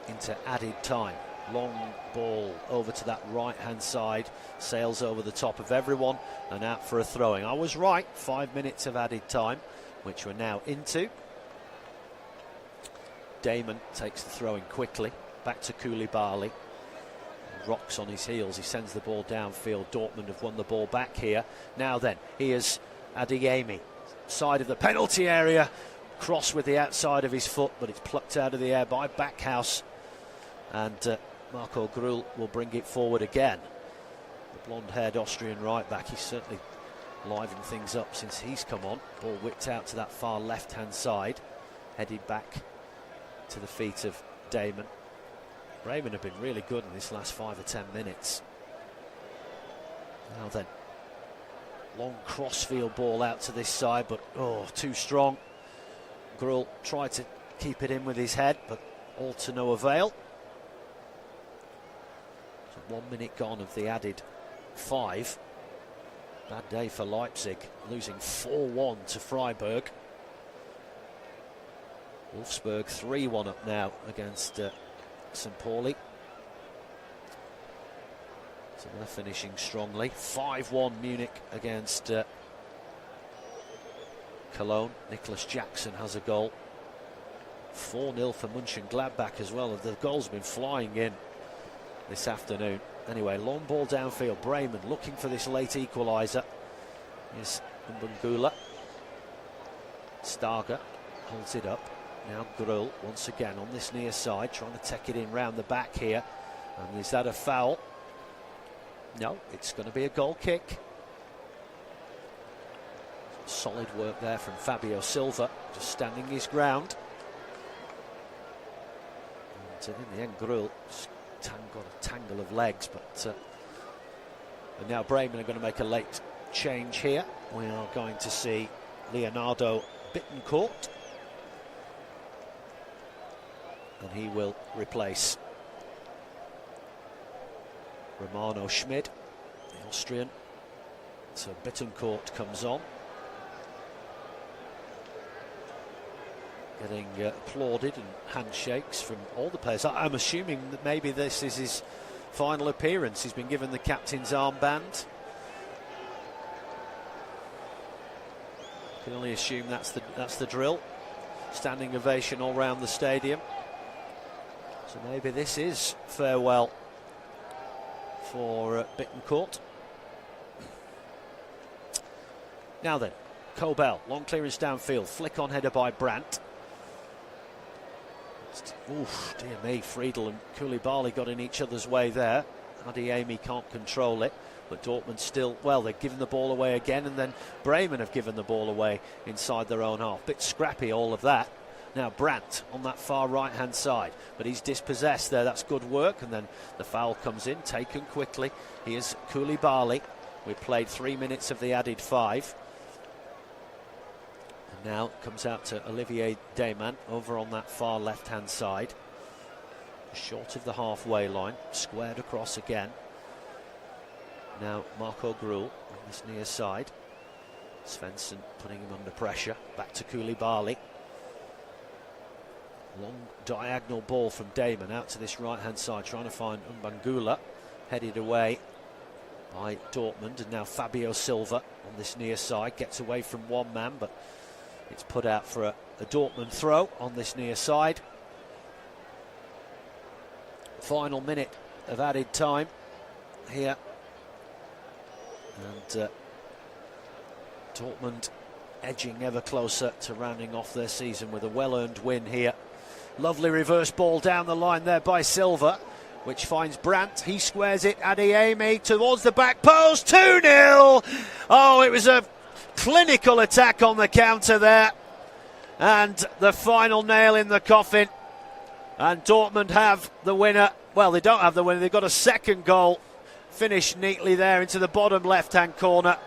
into added time. Long ball over to that right-hand side, sails over the top of everyone and out for a throwing. I was right, 5 minutes of added time, which we're now into. Damon takes the throw-in quickly, back to Koulibaly. Rocks on his heels, he sends the ball downfield. Dortmund have won the ball back here. Now then, here's Adeyemi, side of the penalty area, cross with the outside of his foot, but it's plucked out of the air by Backhouse, and Marco Grul will bring it forward again. The blonde-haired Austrian right-back, he's certainly livened things up since he's come on. Ball whipped out to that far left-hand side, headed back to the feet of Damon. Bremen have been really good in this last 5 or 10 minutes. Now then, long crossfield ball out to this side, but too strong. Grul tried to keep it in with his head, but all to no avail. So 1 minute gone of the added 5. Bad day for Leipzig, losing 4-1 to Freiburg. Wolfsburg 3-1 up now against St. Pauli. So they're finishing strongly. 5-1 Munich against Cologne. Nicholas Jackson has a goal. 4-0 for Mönchengladbach as well. The goals have been flying in this afternoon. Anyway, long ball downfield. Bremen looking for this late equaliser. Here's Mbangula. Starger holds it up. Now Grul once again on this near side, trying to take it in round the back here. And is that a foul? No, it's going to be a goal kick. Solid work there from Fabio Silva, just standing his ground. And in the end, Grul just got a tangle of legs, but and now Bremen are going to make a late change here. We are going to see Leonardo Bittencourt, and he will replace Romano Schmid, the Austrian. So Bittencourt comes on, getting applauded and handshakes from all the players. I'm assuming that maybe this is his final appearance. He's been given the captain's armband. Can only assume that's the drill. Standing ovation all round the stadium. So maybe this is farewell for Bittencourt. Now then, Kobel, long clearance downfield, flick on header by Brandt. Oof, dear me, Friedel and Koulibaly got in each other's way there. Adeyemi can't control it, but Dortmund still, well, they've given the ball away again, and then Bremen have given the ball away inside their own half. Bit scrappy, all of that. Now Brandt on that far right-hand side, but he's dispossessed there. That's good work, and then the foul comes in, taken quickly. Here's Koulibaly. We've played 3 minutes of the added 5. And now it comes out to Olivier Dayman over on that far left-hand side. Short of the halfway line, squared across again. Now Marco Grul on this near side. Svensson putting him under pressure. Back to Koulibaly. Long diagonal ball from Damon out to this right-hand side, trying to find Mbangula. Headed away by Dortmund, and now Fabio Silva on this near side. Gets away from one man, but it's put out for a Dortmund throw on this near side. Final minute of added time here. And Dortmund edging ever closer to rounding off their season with a well-earned win here. Lovely reverse ball down the line there by Silva, which finds Brandt. He squares it. Adeyemi towards the back post. 2-0. Oh, it was a clinical attack on the counter there. And the final nail in the coffin. And Dortmund have the winner. Well, they don't have the winner. They've got a second goal. Finished neatly there into the bottom left-hand corner.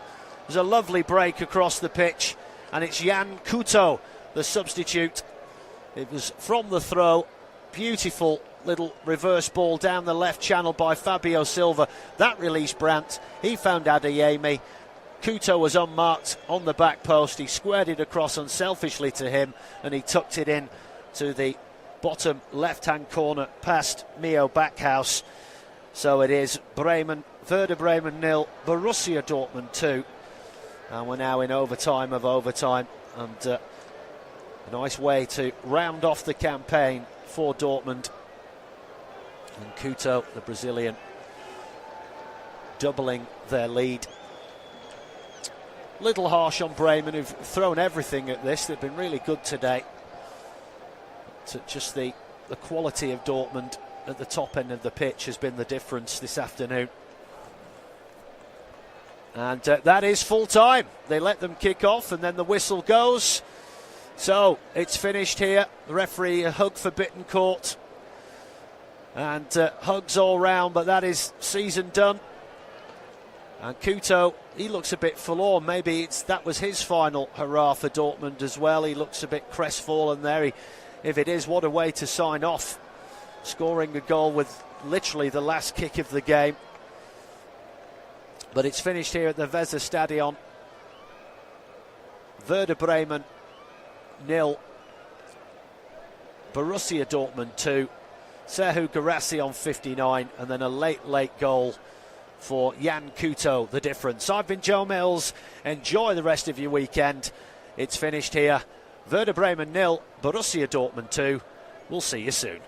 There's a lovely break across the pitch. And it's Jan Couto, the substitute. It was from the throw. Beautiful little reverse ball down the left channel by Fabio Silva. That released Brandt. He found Adeyemi. Couto was unmarked on the back post. He squared it across unselfishly to him, and he tucked it in to the bottom left-hand corner past Mio Backhaus. So it is Werder Bremen 0, Borussia Dortmund 2. And we're now in overtime of overtime. And a nice way to round off the campaign for Dortmund. And Couto, the Brazilian, doubling their lead. Little harsh on Bremen, who've thrown everything at this. They've been really good today. But just the quality of Dortmund at the top end of the pitch has been the difference this afternoon. And that is full time. They let them kick off and then the whistle goes. So it's finished here. The referee, a hug for Bittencourt. And hugs all round, but that is season done. And Couto, he looks a bit forlorn. Maybe that was his final hurrah for Dortmund as well. He looks a bit crestfallen there. If it is, what a way to sign off. Scoring a goal with literally the last kick of the game. But it's finished here at the Weserstadion. Werder Bremen 0, Borussia Dortmund 2. Serhu Guirassy on 59, and then a late goal for Jan Couto, the difference. I've been Joe Mills. Enjoy the rest of your weekend. It's finished here. Werder Bremen 0, Borussia Dortmund 2. We'll see you soon.